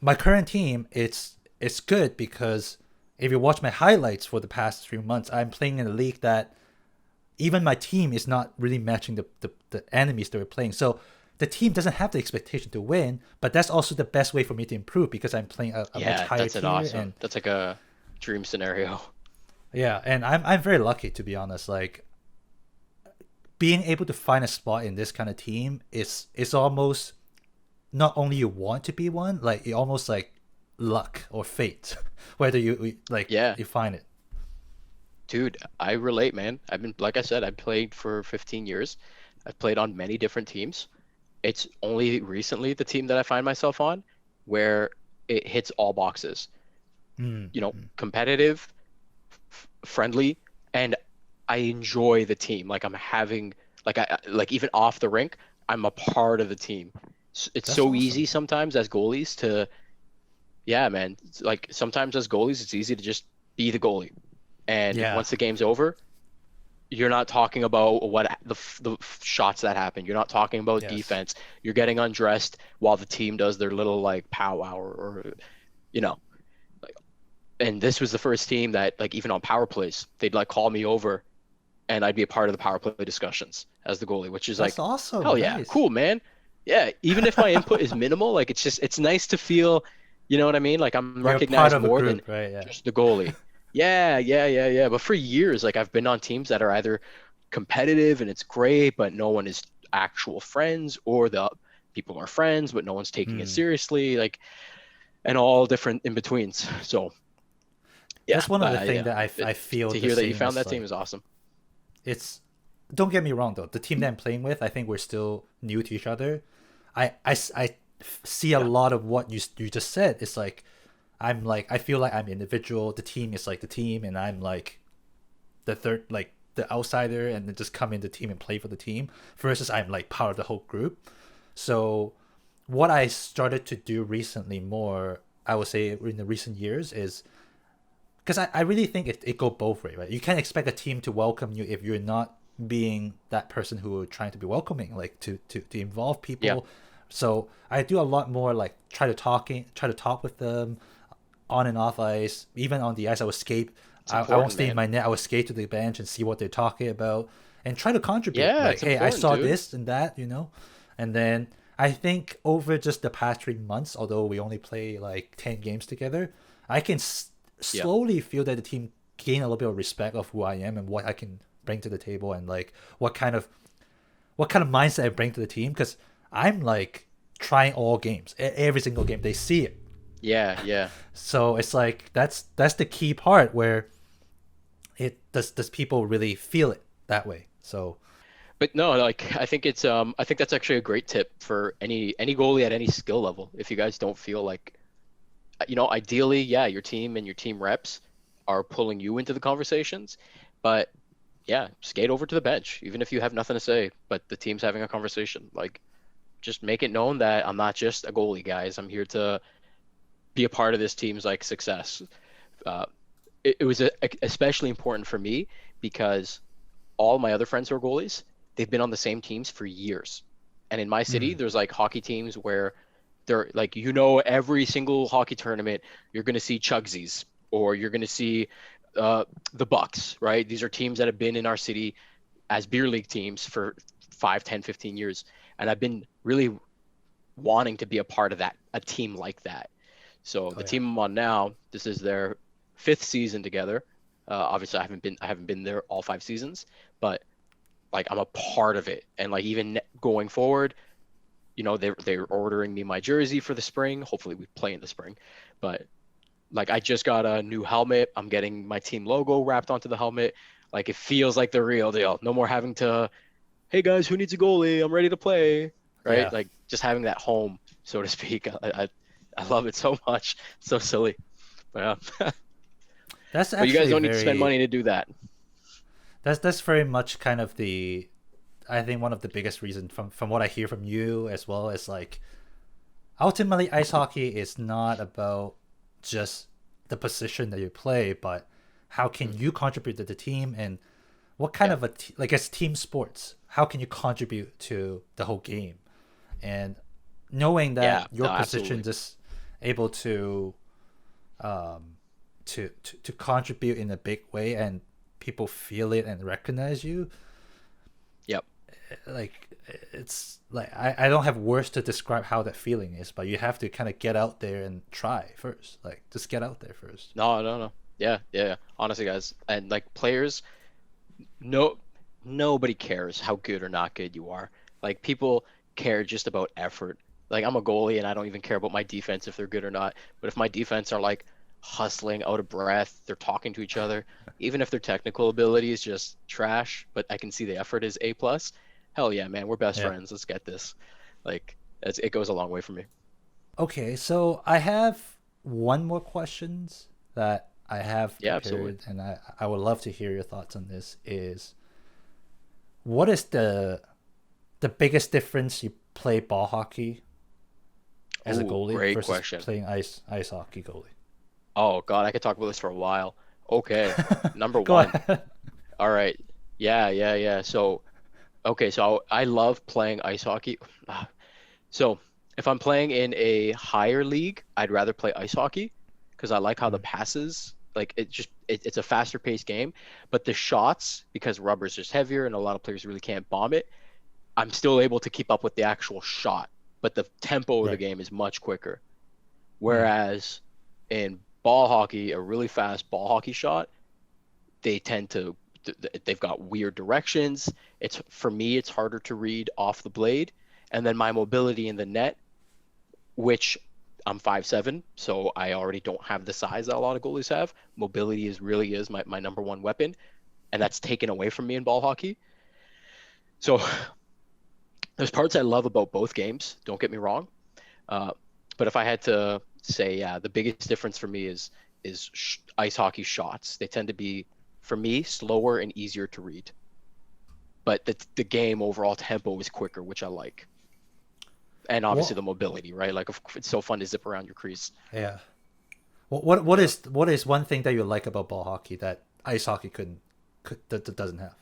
my current team. It's good because if you watch my highlights for the past 3 months, I'm playing in a league that even my team is not really matching the enemies that we're playing. So the team doesn't have the expectation to win, but that's also the best way for me to improve because I'm playing a much Yeah, higher that's an tier. awesome. And That's like a dream scenario. yeah, and I'm very lucky to be honest. Like being able to find a spot in this kind of team is almost not only you want to be one, like it almost like luck or fate, whether you like Yeah. you find it. Dude, I relate, man. I've been, like I said, I've played for 15 years. I've played on many different teams. It's only recently the team that I find myself on where it hits all boxes. Mm. Competitive, friendly, and I enjoy the team. Like I'm having, like even off the rink, I'm a part of the team. It's That's so easy awesome. sometimes as goalies to, yeah, man. It's like sometimes as goalies, it's easy to just be the goalie. And Yeah. once the game's over, you're not talking about the shots that happen. You're not talking about Yes. defense. You're getting undressed while the team does their little like powwow or you know. Like, and this was the first team that like even on power plays, they'd like call me over and I'd be a part of the power play discussions as the goalie, which is That's like, awesome. hell yeah, Nice. cool, man. Yeah, even if my input is minimal, like it's nice to feel, you know what I mean? Like I'm You're part recognized of a more than group, right? Yeah. just the goalie. Yeah, yeah, yeah, yeah. But for years, like I've been on teams that are either competitive and it's great, but no one is actual friends, or the people are friends, but no one's taking it Hmm. seriously, like, and all different in betweens. So yeah, That's one of the things yeah, that I feel to the hear that you same found as that team like is awesome. it's. Don't get me wrong though. The team that I'm playing with, I think we're still new to each other. I see a Yeah, lot of what you just said. It's like I feel like I'm individual. The team is like the team, and I'm like the third, like the outsider, and then just come in the team and play for the team. Versus I'm like part of the whole group. So what I started to do recently more, I would say in the recent years, is because I really think it go both way, right? You can't expect a team to welcome you if you're not being that person who are trying to be welcoming, like to involve yeah, people. So I do a lot more like try to talk with them on and off ice, even on the ice. I would skate. it's I won't important, stay in man. my net. I would skate to the bench and see what they're talking about and try to contribute. Yeah, Like, it's hey, I important, saw dude. this and that, you know, and then I think over just the past 3 months, although we only play like 10 games together, I can Yeah, slowly feel that the team gain a little bit of respect of who I am and what I can bring to the table and like what kind of mindset I bring to the team because I'm like trying all games, every single game. They see it, yeah, yeah. so it's like that's the key part where it does people really feel it that way. So But no, like I think that's actually a great tip for any goalie at any skill level. If you guys don't feel like, ideally, yeah, your team and your team reps are pulling you into the conversations, but yeah, skate over to the bench, even if you have nothing to say, but the team's having a conversation. Like, just make it known that I'm not just a goalie, guys. I'm here to be a part of this team's like success. Uh, it was especially important for me because all my other friends who are goalies, they've been on the same teams for years. And in my city, mm, there's like hockey teams where they're like, every single hockey tournament, you're going to see Chugsies or you're going to see the Bucks, right? These are teams that have been in our city as beer league teams for 5, 10, 15 years. And I've been really wanting to be a part of that, a team like that. So oh the yeah, team I'm on now, this is their fifth season together. Obviously, I haven't been there all 5 seasons, but like I'm a part of it. And like even going forward, they're ordering me my jersey for the spring. Hopefully, we play in the spring, but like I just got a new helmet. I'm getting my team logo wrapped onto the helmet. Like it feels like the real deal. No more having to, hey guys, who needs a goalie? I'm ready to play. Right? yeah. Like just having that home, so to speak. I love it so much. So silly. But, yeah. That's But you guys actually don't need to spend very money to do that. that's very much kind of the I think one of the biggest reasons from what I hear from you as well is like ultimately ice hockey is not about just the position that you play, but how can you contribute to the team and what kind Yeah. of like it's team sports. How can you contribute to the whole game? And knowing that Yeah. your No, position absolutely. is able to to contribute in a big way and people feel it and recognize you, Yep. like it's like I don't have words to describe how that feeling is, but you have to kind of get out there and try first, like just get out there first. No, no, no. Yeah, yeah, yeah. Honestly, guys, and like players, no, nobody cares how good or not good you are. Like people care just about effort. Like I'm a goalie and I don't even care about my defense if they're good or not. But if my defense are like hustling, out of breath, they're talking to each other, even if their technical ability is just trash, but I can see the effort is A plus. Hell yeah, man, we're best Yeah. friends. Let's get this. Like it goes a long way for me. Okay, so I have one more questions that I have Yeah, absolutely. prepared, and I would love to hear your thoughts on this. Is what is the biggest difference you play ball hockey as a Oh, goalie great versus question. playing ice hockey goalie? Oh God, I could talk about this for a while. Okay, number Go one. ahead. All right. Yeah, yeah, yeah. So, okay, so I love playing ice hockey. Ah, So, if I'm playing in a higher league, I'd rather play ice hockey because I like how the Mm, passes, like it's a faster paced game, but the shots, because rubber's just heavier and a lot of players really can't bomb it, I'm still able to keep up with the actual shot, but the tempo of the right. game is much quicker. Mm, Whereas in ball hockey, a really fast ball hockey shot, they tend to they've got weird directions. It's for me, it's harder to read off the blade, and then my mobility in the net, which I'm 5'7", so I already don't have the size that a lot of goalies have. Mobility is my number one weapon, and that's taken away from me in ball hockey. So there's parts I love about both games. Don't get me wrong, uh, but if I had to say, yeah, the biggest difference for me is ice hockey shots. They tend to be, for me, slower and easier to read, but the game overall tempo is quicker, which I like, and obviously the what? mobility, right? Like it's so fun to zip around your crease. Yeah. What Yeah. is one thing that you like about ball hockey that ice hockey that doesn't have?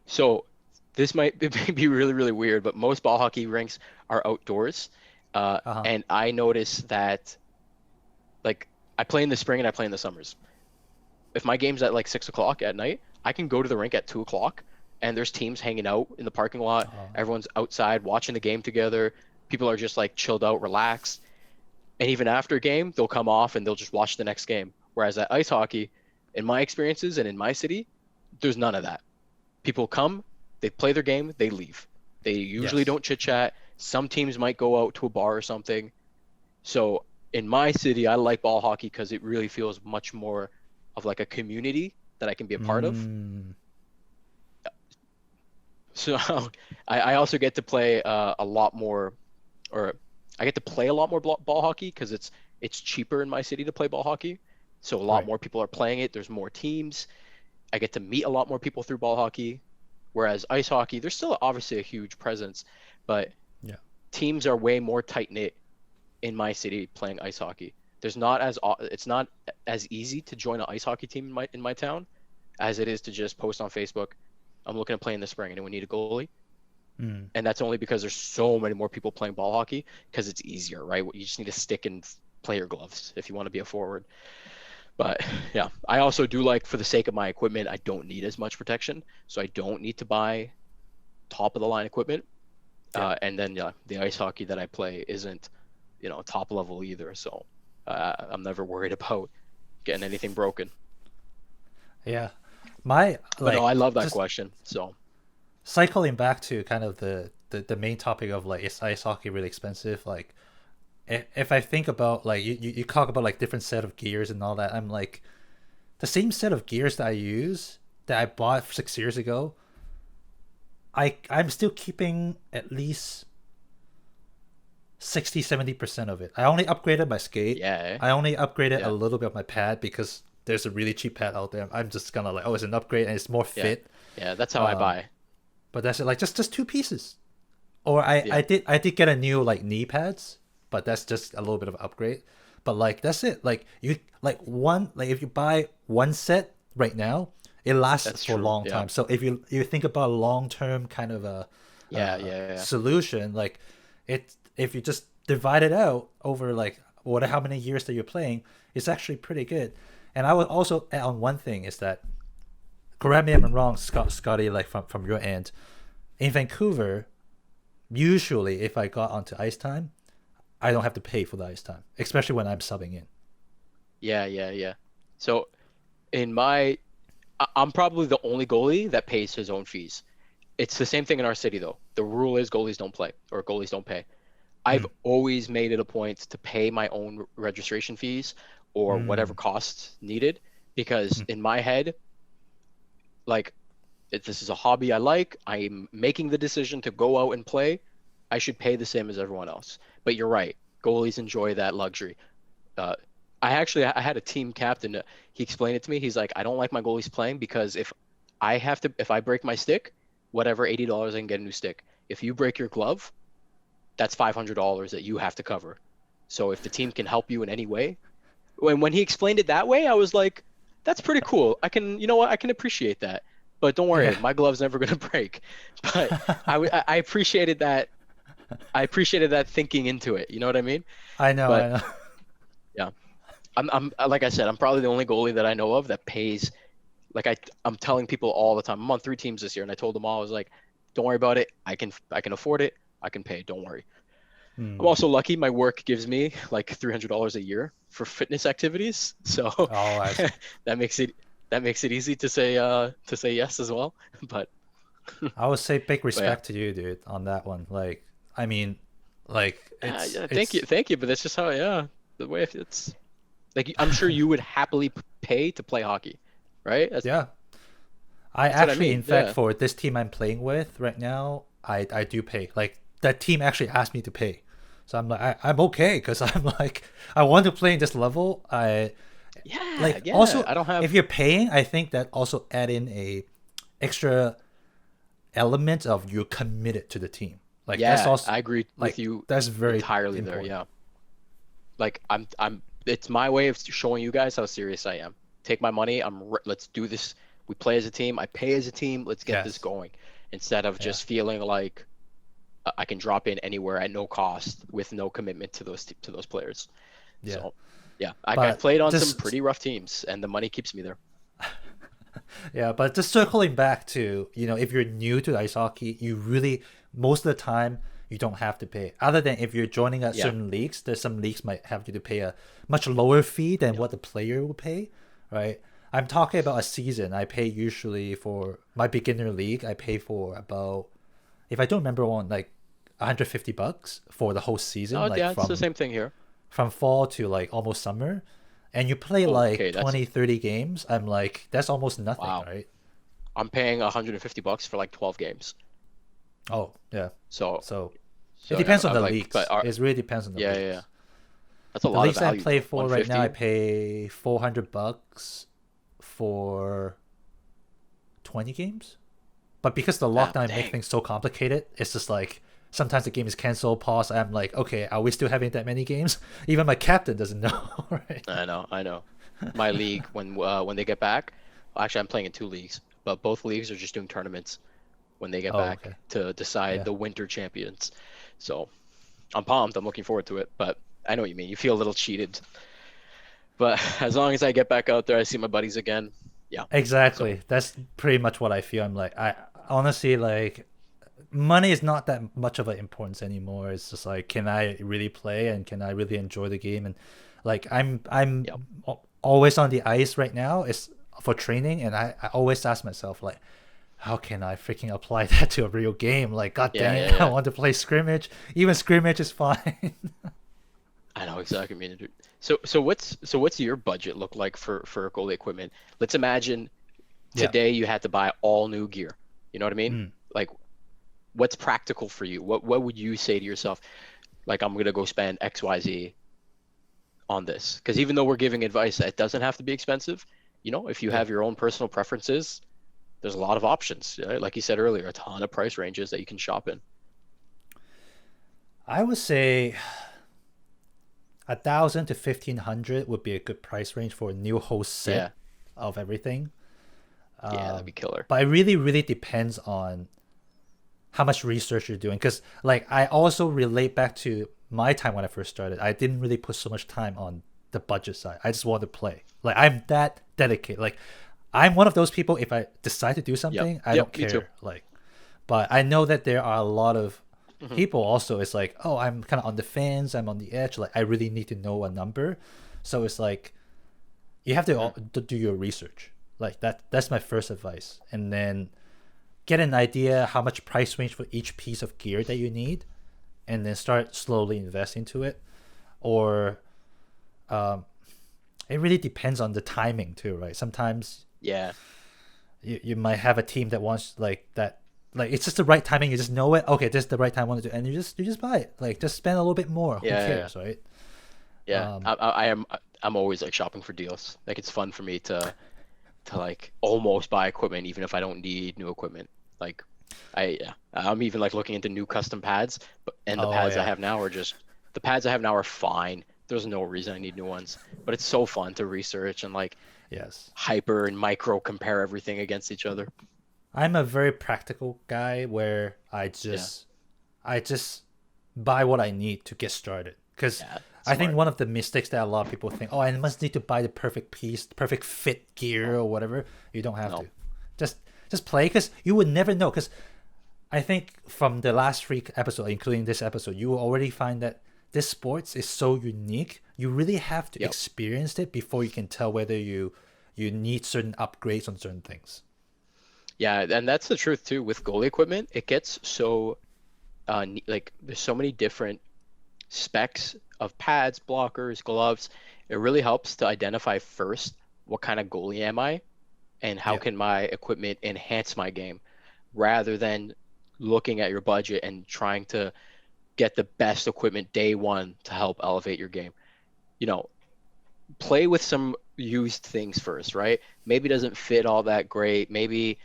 So this might be really, really weird, but most ball hockey rinks are outdoors. Uh huh. And I notice that like I play in the spring and I play in the summers. If my game's at like 6 o'clock at night, I can go to the rink at 2 o'clock and there's teams hanging out in the parking lot. Everyone's outside watching the game together. People are just like chilled out, relaxed. And even after a game, they'll come off and they'll just watch the next game. Whereas at ice hockey, in my experiences and in my city, there's none of that. People come, they play their game, they leave. They usually Yes. don't chit chat. Some teams might go out to a bar or something. So in my city, I like ball hockey because it really feels much more of like a community that I can be a part of. Mm, So I also get to play a lot more, or I get to play a lot more ball hockey because it's cheaper in my city to play ball hockey. So a lot right. more people are playing it. There's more teams. I get to meet a lot more people through ball hockey. Whereas ice hockey, there's still obviously a huge presence, but Yeah. teams are way more tight knit in my city playing ice hockey. There's not as it's not as easy to join an ice hockey team in my town as it is to just post on Facebook. I'm looking to play in the spring. Anyone need a goalie? Mm, And that's only because there's so many more people playing ball hockey because it's easier, right? You just need to stick and play your gloves if you want to be a forward. But yeah, I also do like for the sake of my equipment, I don't need as much protection, so I don't need to buy top of the line equipment. yeah. And then yeah, the ice hockey that I play isn't, top level either. So I'm never worried about getting anything broken. Yeah. My But no, I like love that just question. So cycling back to kind of the main topic of like is ice hockey really expensive? Like if I think about like you talk about like different set of gears and all that, I'm like the same set of gears that I use that I bought 6 years ago. I'm still keeping at least 60-70% of it. I only upgraded my skate. yeah, eh? I only upgraded a Yeah, little bit of my pad because there's a really cheap pad out there. I'm just gonna like, oh, it's an upgrade and it's more yeah, fit. yeah. That's how I Um, buy. but that's it. Like just two pieces. Or Yeah, I did get a new like knee pads, but that's just a little bit of an upgrade. But like that's it. Like you like one like if you buy one set right now, it lasts that's for a true. long Yeah, time. So if you think about a long term kind of a yeah, yeah, yeah. solution, like it if you just divide it out over like what how many years that you're playing, it's actually pretty good. And I would also add on one thing is that correct me if I'm wrong, Scotty, like from your end, in Vancouver, usually if I got onto ice time, I don't have to pay for the ice time, especially when I'm subbing in. Yeah, yeah, yeah. So in my, I'm probably the only goalie that pays his own fees. It's the same thing in our city though. The rule is goalies don't play or goalies don't pay. I've Mm. always made it a point to pay my own registration fees or whatever Mm. costs needed because Mm. in my head, like if this is a hobby I like, I'm making the decision to go out and play, I should pay the same as everyone else. But you're right, goalies enjoy that luxury. Uh, I had a team captain. He explained it to me. He's like, I don't like my goalies playing because if I break my stick, whatever $80 I can get a new stick. If you break your glove, that's $500 that you have to cover. So if the team can help you in any way, when he explained it that way, I was like, that's pretty cool. I can, you know what, I can appreciate that. But don't worry, Yeah. my glove's never gonna break. But I appreciated that. I appreciated that thinking into it. You know what I mean? I know, I But know. yeah, I'm like I said, I'm probably the only goalie that I know of that pays. Like I'm telling people all the time. I'm on 3 teams this year, and I told them all, I was like, don't worry about it. I can afford it. I can pay. Don't worry. I'm Hmm. also lucky. My work gives me like $300 a year for fitness activities, so Oh, I see. that makes it easy to say yes as well. But I would say big but yeah, respect to you, dude, on that one. Like, I mean, like yeah. it's Thank you. But that's just how yeah, the way it's like. I'm sure you would happily pay to play hockey, right? yeah. I That's what I actually, in mean. fact, Yeah, for this team I'm playing with right now, I do pay. Like that team actually asked me to pay, so I'm like I'm okay because I'm like I want to play in this level. I yeah, like yeah. also I don't if have. you're paying, I think that also add in a extra element of you're committed to the team. Like that's Yeah, also I agree with like you that's very entirely there. important. Yeah. Like it's my way of showing you guys how serious I am. Take my money. Let's do this. We play as a team. I pay as a team. Let's get this Yes. going instead of Yeah. just feeling like I can drop in anywhere at no cost with no commitment to those players. Yeah. So, yeah, I've But played on some just pretty rough teams and the money keeps me there. yeah, but just circling back to, if you're new to ice hockey, you really, most of the time, you don't have to pay. Other than if you're joining at Yeah. certain leagues, there's some leagues might have you to pay a much lower fee than Yeah. what the player will pay, right? I'm talking about a season. I pay usually for my beginner league, I pay for about, if I don't remember wrong, like $150 for the whole season, Oh, like yeah, it's the same thing here. from fall to like almost summer. And you play Oh, like okay, that's 20, 30 games. I'm like, that's almost nothing, wow. right? I'm paying $150 for like 12 games. Oh, yeah. So, So it so yeah, depends on I'm the like, leagues. It really depends on the yeah, yeah, yeah. leagues. That's a The lot of leagues I value play though. for right now, I 150. pay $400 for 20 games. But because the Ah, lockdown make dang. things so complicated, it's just like sometimes the game is canceled, pause. I'm like, okay, are we still having that many games? Even my captain doesn't know, right? I know, I know. My league when they get back, actually I'm playing in 2 leagues, but both leagues are just doing tournaments when they get Oh, back okay. to decide Yeah. the winter champions. So I'm pumped. I'm looking forward to it, but I know what you mean. You feel a little cheated, but as long as I get back out there, I see my buddies again. Yeah. So Exactly. That's pretty much what I feel. I'm like, I honestly like money is not that much of an importance anymore. It's just like, can I really play and can I really enjoy the game? And like, yeah, always on the ice right now. It's for training, and I always ask myself like, how can I freaking apply that to a real game? Like, god yeah, dang yeah, it, I yeah. want to play scrimmage. Even scrimmage is fine. I know exactly what you mean, dude. So what's your budget look like for goalie equipment? Let's imagine Yeah. today you had to buy all new gear. You know what I mean? Mm. Like what's practical for you? What would you say to yourself? Like I'm gonna go spend XYZ on this. Because even though we're giving advice that it doesn't have to be expensive, if you Yeah. have your own personal preferences, there's a lot of options. Like you said earlier, a ton of price ranges that you can shop in. I would say 1,000 to 1,500 would be a good price range for a new whole set Yeah, of everything. yeah, that'd be killer. But it really, really depends on how much research you're doing. Because, like, I also relate back to my time when I first started. I didn't really put so much time on the budget side. I just wanted to play. Like, I'm that dedicated. Like, I'm one of those people, if I decide to do Yep, something, I don't yep, me too. care. Like, but I know that there are a lot of Hmm. people also, it's like, oh, I'm kind of on the fence, I'm on the edge. Like, I really need to know a number. So it's like, you have to do your research. Like, that's my first advice. And then get an idea how much price range for each piece of gear that you need, and then start slowly investing to it. Or it really depends on the timing too, right? Sometimes Yeah, you might have a team that wants like that, like it's just the right timing, you just know it, okay, this is the right time I want to do, and you just buy it, like just spend a little bit more, who yeah, yeah, yeah. cares, right? Yeah. um I am. I'm always like shopping for deals. Like it's fun for me to like almost buy equipment even if I don't need new equipment. Like yeah, I'm even like looking into new custom pads, and the oh pads I yeah, have now are just the pads I have now are fine. There's no reason I need new ones, but it's so fun to research and like yes, hyper and micro compare everything against each other. I'm a very practical guy where Yeah, I just buy what I need to get started. Because yeah, I think smart. one of the mistakes that a lot of people think, oh, I must need to buy the perfect piece, perfect fit gear or whatever. You don't have No, to. Just just play, because you would never know. Because I think from the last three episodes, including this episode, you will already find that this sports is so unique. You really have to yep. experience it before you can tell whether you need certain upgrades on certain things. Yeah, and that's the truth too with goalie equipment. It gets so like there's so many different specs of pads, blockers, gloves. It really helps to identify first what kind of goalie am I and how Yeah. can my equipment enhance my game rather than looking at your budget and trying to get the best equipment day one to help elevate your game. You know, play with some used things first, right? Maybe it doesn't fit all that great. Maybe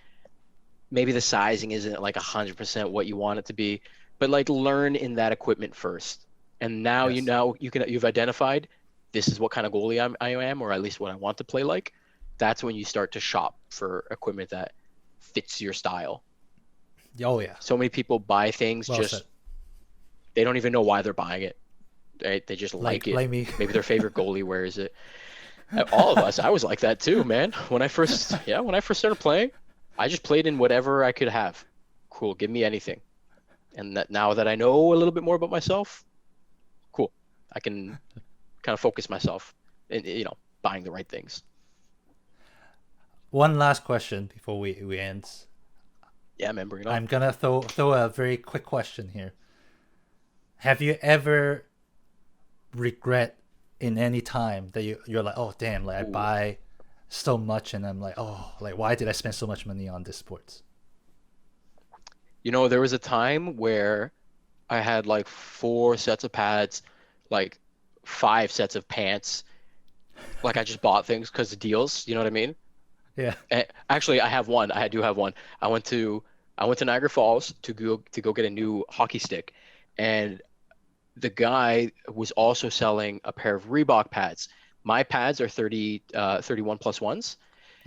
the sizing isn't like 100% what you want it to be, but like learn in that equipment first. And now Yes. you've identified this is what kind of goalie I am, or at least what I want to play like. That's when you start to shop for equipment that fits your style. Oh yeah. So many people buy things Well said. just they don't even know why they're buying it. Right? They just like it. Like me. Maybe their favorite goalie wears it. All of us, I was like that too, man. When I first started playing, I just played in whatever I could have. Cool, give me anything. And that now that I know a little bit more about myself, cool. I can kind of focus myself in, buying the right things. One last question before we end. Yeah, man, bring it on. I'm gonna throw a very quick question here. Have you ever regret in any time that you're like, oh damn, like I Ooh. buy so much and I'm like, oh, like why did I spend so much money on this sports? There was a time where I had like 4 sets of pads, like 5 sets of pants. Like I just bought things because of deals. You know what I mean? Yeah. Actually, I have one. I do have one. I went to Niagara Falls to go get a new hockey stick, and the guy was also selling a pair of Reebok pads. My pads are 31 plus ones,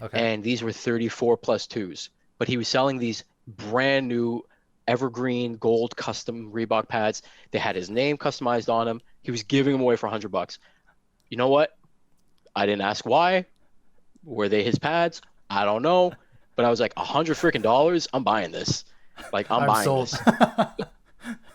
Okay. and these were 34 plus twos. But he was selling these brand new evergreen gold custom Reebok pads. They had his name customized on them. He was giving them away for $100. You know what? I didn't ask why. Were they his pads? I don't know. But I was like, $100 freaking. I'm buying this. Like, I'm I'm buying sold. this.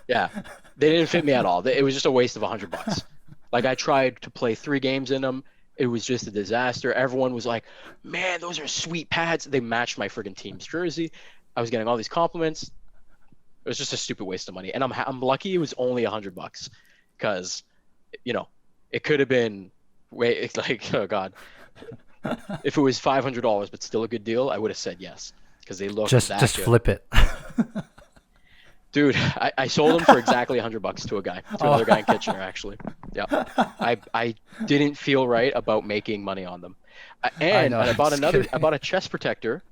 Yeah. They didn't fit me at all. It was just a waste of $100. Like, I tried to play 3 games in them. It was just a disaster. Everyone was like, man, those are sweet pads. They matched my friggin' team's jersey. I was getting all these compliments. It was just a stupid waste of money. And I'm lucky it was only $100 because, it could have been way like, oh God. If it was $500 but still a good deal, I would have said yes because they look just that just good. flip it. Dude, I sold them for exactly $100 to another guy in Kitchener, actually. Yeah. I didn't feel right about making money on them. I And know. I I'm bought just kidding. I bought a chest protector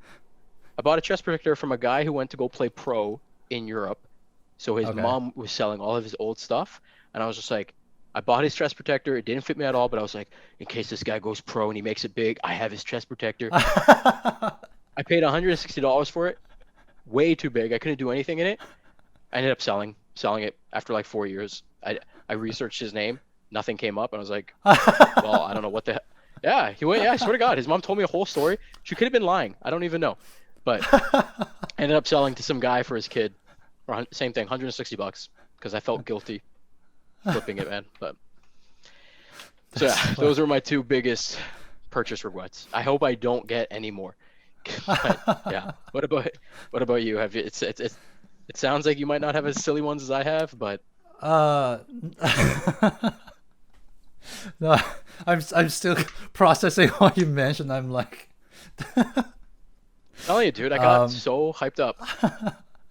I bought a chest protector from a guy who went to go play pro in Europe. So his Okay. mom was selling all of his old stuff, and I was just like, I bought his chest protector. It didn't fit me at all, but I was like, in case this guy goes pro and he makes it big, I have his chest protector. I paid $160 for it. Way too big. I couldn't do anything in it. I ended up selling it after like 4 years. I researched his name. Nothing came up, and I was like, well, I don't know what the. Yeah, he went. Yeah, I swear to God, his mom told me a whole story. She could have been lying. I don't even know, but I ended up selling to some guy for his kid, or same thing, $160, because I felt guilty flipping it, man. But so yeah, those were my two biggest purchase regrets. I hope I don't get any more. But yeah, what about you? Have you? It sounds like you might not have as silly ones as I have, but Uh, no, I'm still processing what you mentioned. I'm like, telling you, dude, I got um, so hyped up.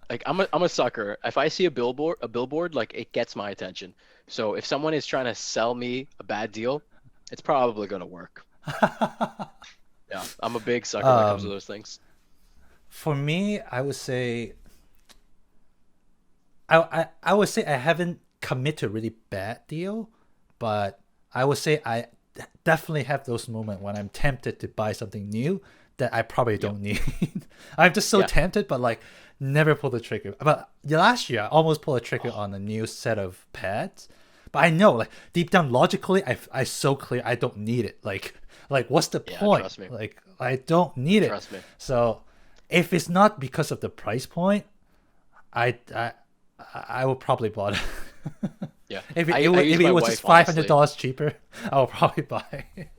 Like I'm a sucker. If I see a billboard, like it gets my attention. So if someone is trying to sell me a bad deal, it's probably gonna work. Yeah, I'm a big sucker when it comes to um, those things. for me, I would say I haven't commit to a really bad deal, but I would say I definitely have those moments when I'm tempted to buy something new that I probably Yep. don't need. I'm just so Yeah. tempted, but like never pull the trigger. But last year, I almost pulled a trigger on a new set of pads. But I know, like deep down logically, I so clear I don't need it. Like what's the Yeah. point? Trust me. Like I don't need it. Trust me. So if it's not because of the price point, I I I will probably buy it. Yeah. If it, I it, I wa- use if my it was just wife honestly. $500 cheaper, I will probably buy it.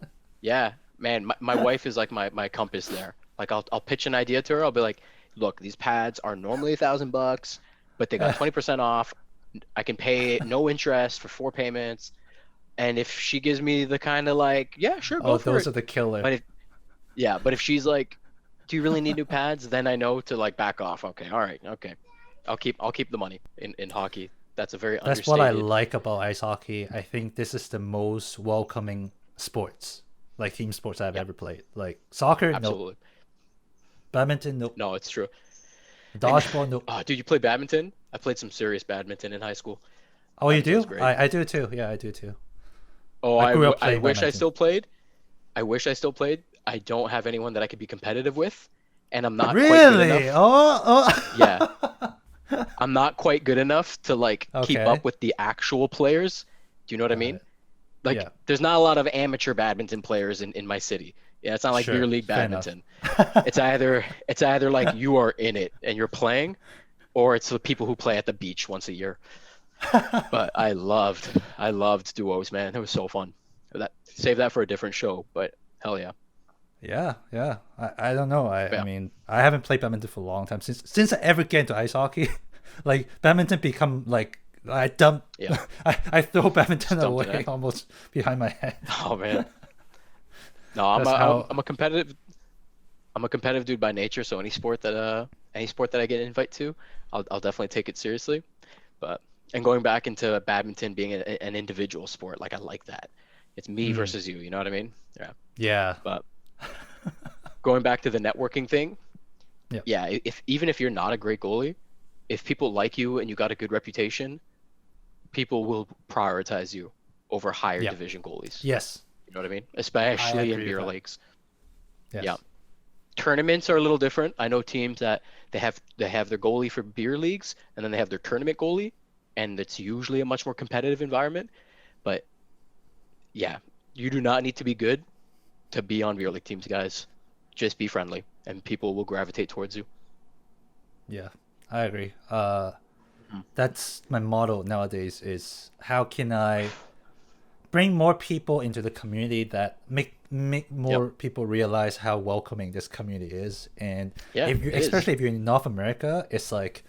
Yeah, man, my wife is like my compass there. Like I'll pitch an idea to her. I'll be like, look, these pads are normally $1,000, but they got 20% off. I can pay no interest for 4 payments. And if she gives me the kind of like, yeah, sure, go Oh, for those it. are the killer. But if yeah, but if she's like, do you really need new pads? Then I know to like back off. Okay, all right, okay. I'll keep the money in hockey. That's a very That's what I understated. like about ice hockey. I think this is the most welcoming sports, like team sports I've Yeah, ever played. Like soccer, nope. absolutely. Badminton, nope. No, it's true. And Dodgeball, nope. dude, you play badminton? I played some serious badminton in high school. Oh, you Badminton was do? great. I do too. Yeah, I do too. Oh, I grew up I playing wish I badminton. still played. I wish I still played. I don't have anyone that I could be competitive with, and I'm not quite good Really? enough. Yeah, Oh, I'm not quite good enough to like keep okay. up with the actual players. Do you know what I Got mean? it. Like, Yeah, there's not a lot of amateur badminton players in my city. Yeah, it's not like beer sure. league Fair enough. badminton. It's either like you are in it and you're playing, or it's the people who play at the beach once a year. But I loved duos, man. It was so fun. That save that for a different show, but hell yeah. Yeah, yeah. I don't know. But I yeah, mean, I haven't played badminton for a long time since I ever get into ice hockey. Like badminton become like I dump, yeah. I throw badminton Just dumped away it. almost behind my head. Oh man. No, I'm a That's I'm, how. I'm a competitive I'm a competitive dude by nature, so any sport that I get an invite to, I'll definitely take it seriously. But and going back into badminton being an individual sport, like I like that. It's me Mm, versus you, you know what I mean? Yeah. yeah. But going back to the networking thing, Yeah. yeah, if even if you're not a great goalie, if people like you and you got a good reputation, people will prioritize you over higher Yeah. division goalies. Yes. You know what I mean? I Especially in agree with beer that. leagues. Yeah. Yes. Tournaments are a little different. I know teams that they have their goalie for beer leagues and then they have their tournament goalie, and it's usually a much more competitive environment. But yeah, you do not need to be good to be on beer league teams, guys. Just be friendly and people will gravitate towards you. Yeah. I agree. Mhm. That's my motto nowadays is how can I bring more people into the community that make Yep. more people realize how welcoming this community is. And Yeah, if you it is. especially if you're in North America, it's like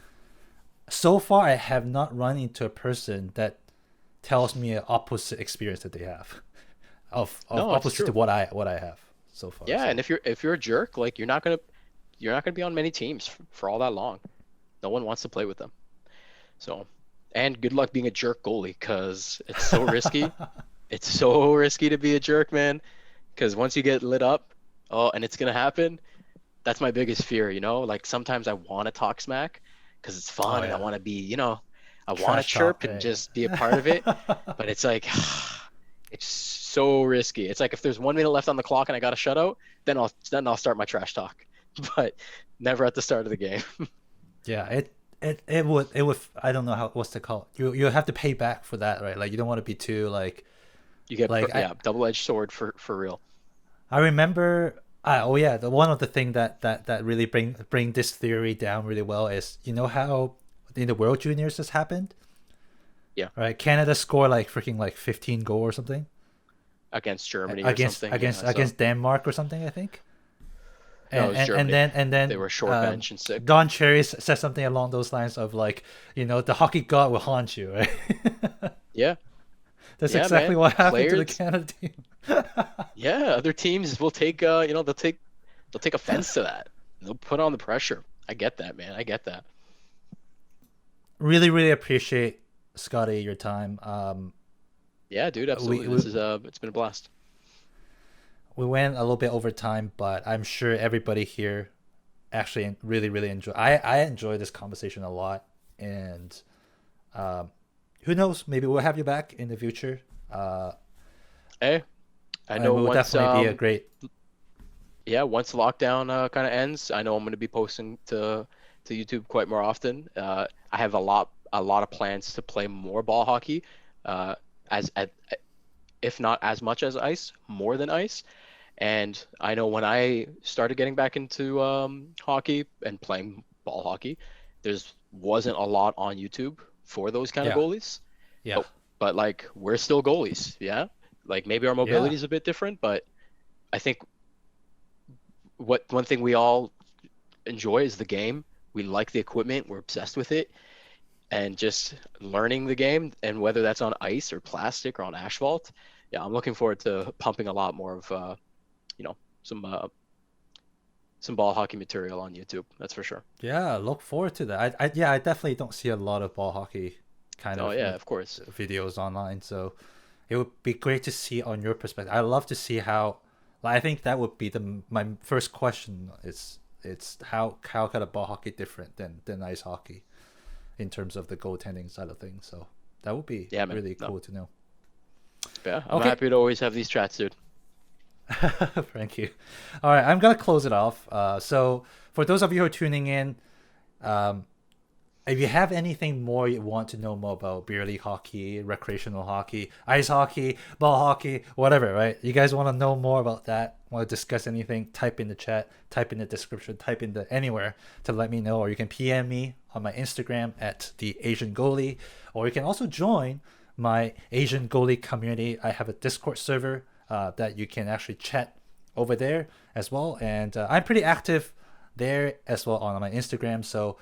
so far I have not run into a person that tells me an opposite experience that they have of No, it's opposite to true. what I have so far. Yeah, and So if you're a jerk, like you're not gonna be on many teams for all that long. No one wants to play with them. So, and good luck being a jerk goalie, cause it's so risky. It's so risky to be a jerk, man. Because once you get lit up, oh, and it's gonna happen. that's my biggest fear, you know? Like sometimes I want to talk smack because it's Oh fun and I yeah, want to be, you know, I want to trash talk. chirp and Right? just be a part of it. But it's like, it's so risky. It's like if there's 1 minute left on the clock and I got a shutout, then I'll start my trash talk. But never at the start of the game. Yeah, it would I don't know how what's to call it. You have to pay back for that, right? Like you don't want to be too You get, like I yeah, double-edged sword for real. I remember. Oh yeah, the one of the thing that really bring this theory down really well is you know how in the World Juniors this happened, Yeah, right? Canada scored like freaking like 15 goal or something against Germany or against something. Yeah, against I saw. against Denmark or something I think. No, it And was and, and Germany. then and They then were short bench and sick. Don Cherry said something along those lines of like the hockey god will haunt you, right? Yeah, That's yeah, exactly man. what happened to the Players, Canada team. yeah, other teams will take, they'll take offense to that. They'll put on the pressure. I get that, man. I get that. Really, really appreciate Scotty your time. Yeah, dude, We, absolutely. we It's been a blast. we went a little bit over time, but I'm sure everybody here actually really, really enjoy. I enjoy this conversation a lot, and um, who knows? Maybe we'll have you back in the future. Hey, I And know will once, definitely be a great. yeah, once lockdown kind of ends, I know I'm going to be posting to YouTube quite more often. I have a lot of plans to play more ball hockey, uh, as at, if not as much as ice, more than ice. And I know when I started getting back into hockey and playing ball hockey, there's wasn't a lot on YouTube for those kind of Yeah, goalies. yeah, But like we're still goalies, yeah. Like maybe our yeah, mobility is a bit different, but I think what one thing we all enjoy is the game. We like the equipment, we're obsessed with it, and just learning the game. And whether that's on ice or plastic or on asphalt, yeah, I'm looking forward to pumping a lot more of you know some ball hockey material on YouTube. That's for sure. yeah. Look forward to that. I definitely don't see a lot of ball hockey kind Oh of yeah, of course. videos online, so it would be great to see on your perspective. I love to see how. Like, I think that would be the my first question is it's how kind of ball hockey different than ice hockey in terms of the goaltending side of things. So that would be Yeah, man. really No, cool to know. yeah, I'm Okay, happy to always have these chats, dude. thank you. All right, I'm gonna close it off. So for those of you who are tuning in, um, if you have anything more you want to know more about beer league hockey, recreational hockey, ice hockey, ball hockey, whatever, right? You guys want to know more about that? Want to discuss anything? Type in the chat, type in the description, type in the anywhere to let me know, or you can PM me on my Instagram at the Asian Goalie, or you can also join my Asian Goalie community. I have a Discord server that you can actually chat over there as well, and I'm pretty active there as well on my Instagram. So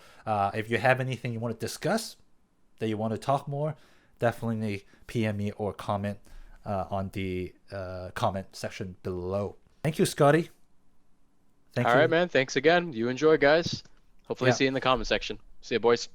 if you have anything you want to discuss, that you want to talk more, definitely PM me or comment on the comment section below. Thank you, Scotty. Thank All right, you. man. Thanks again. You enjoy, guys. Hopefully Yeah. see you in the comment section. See you, boys.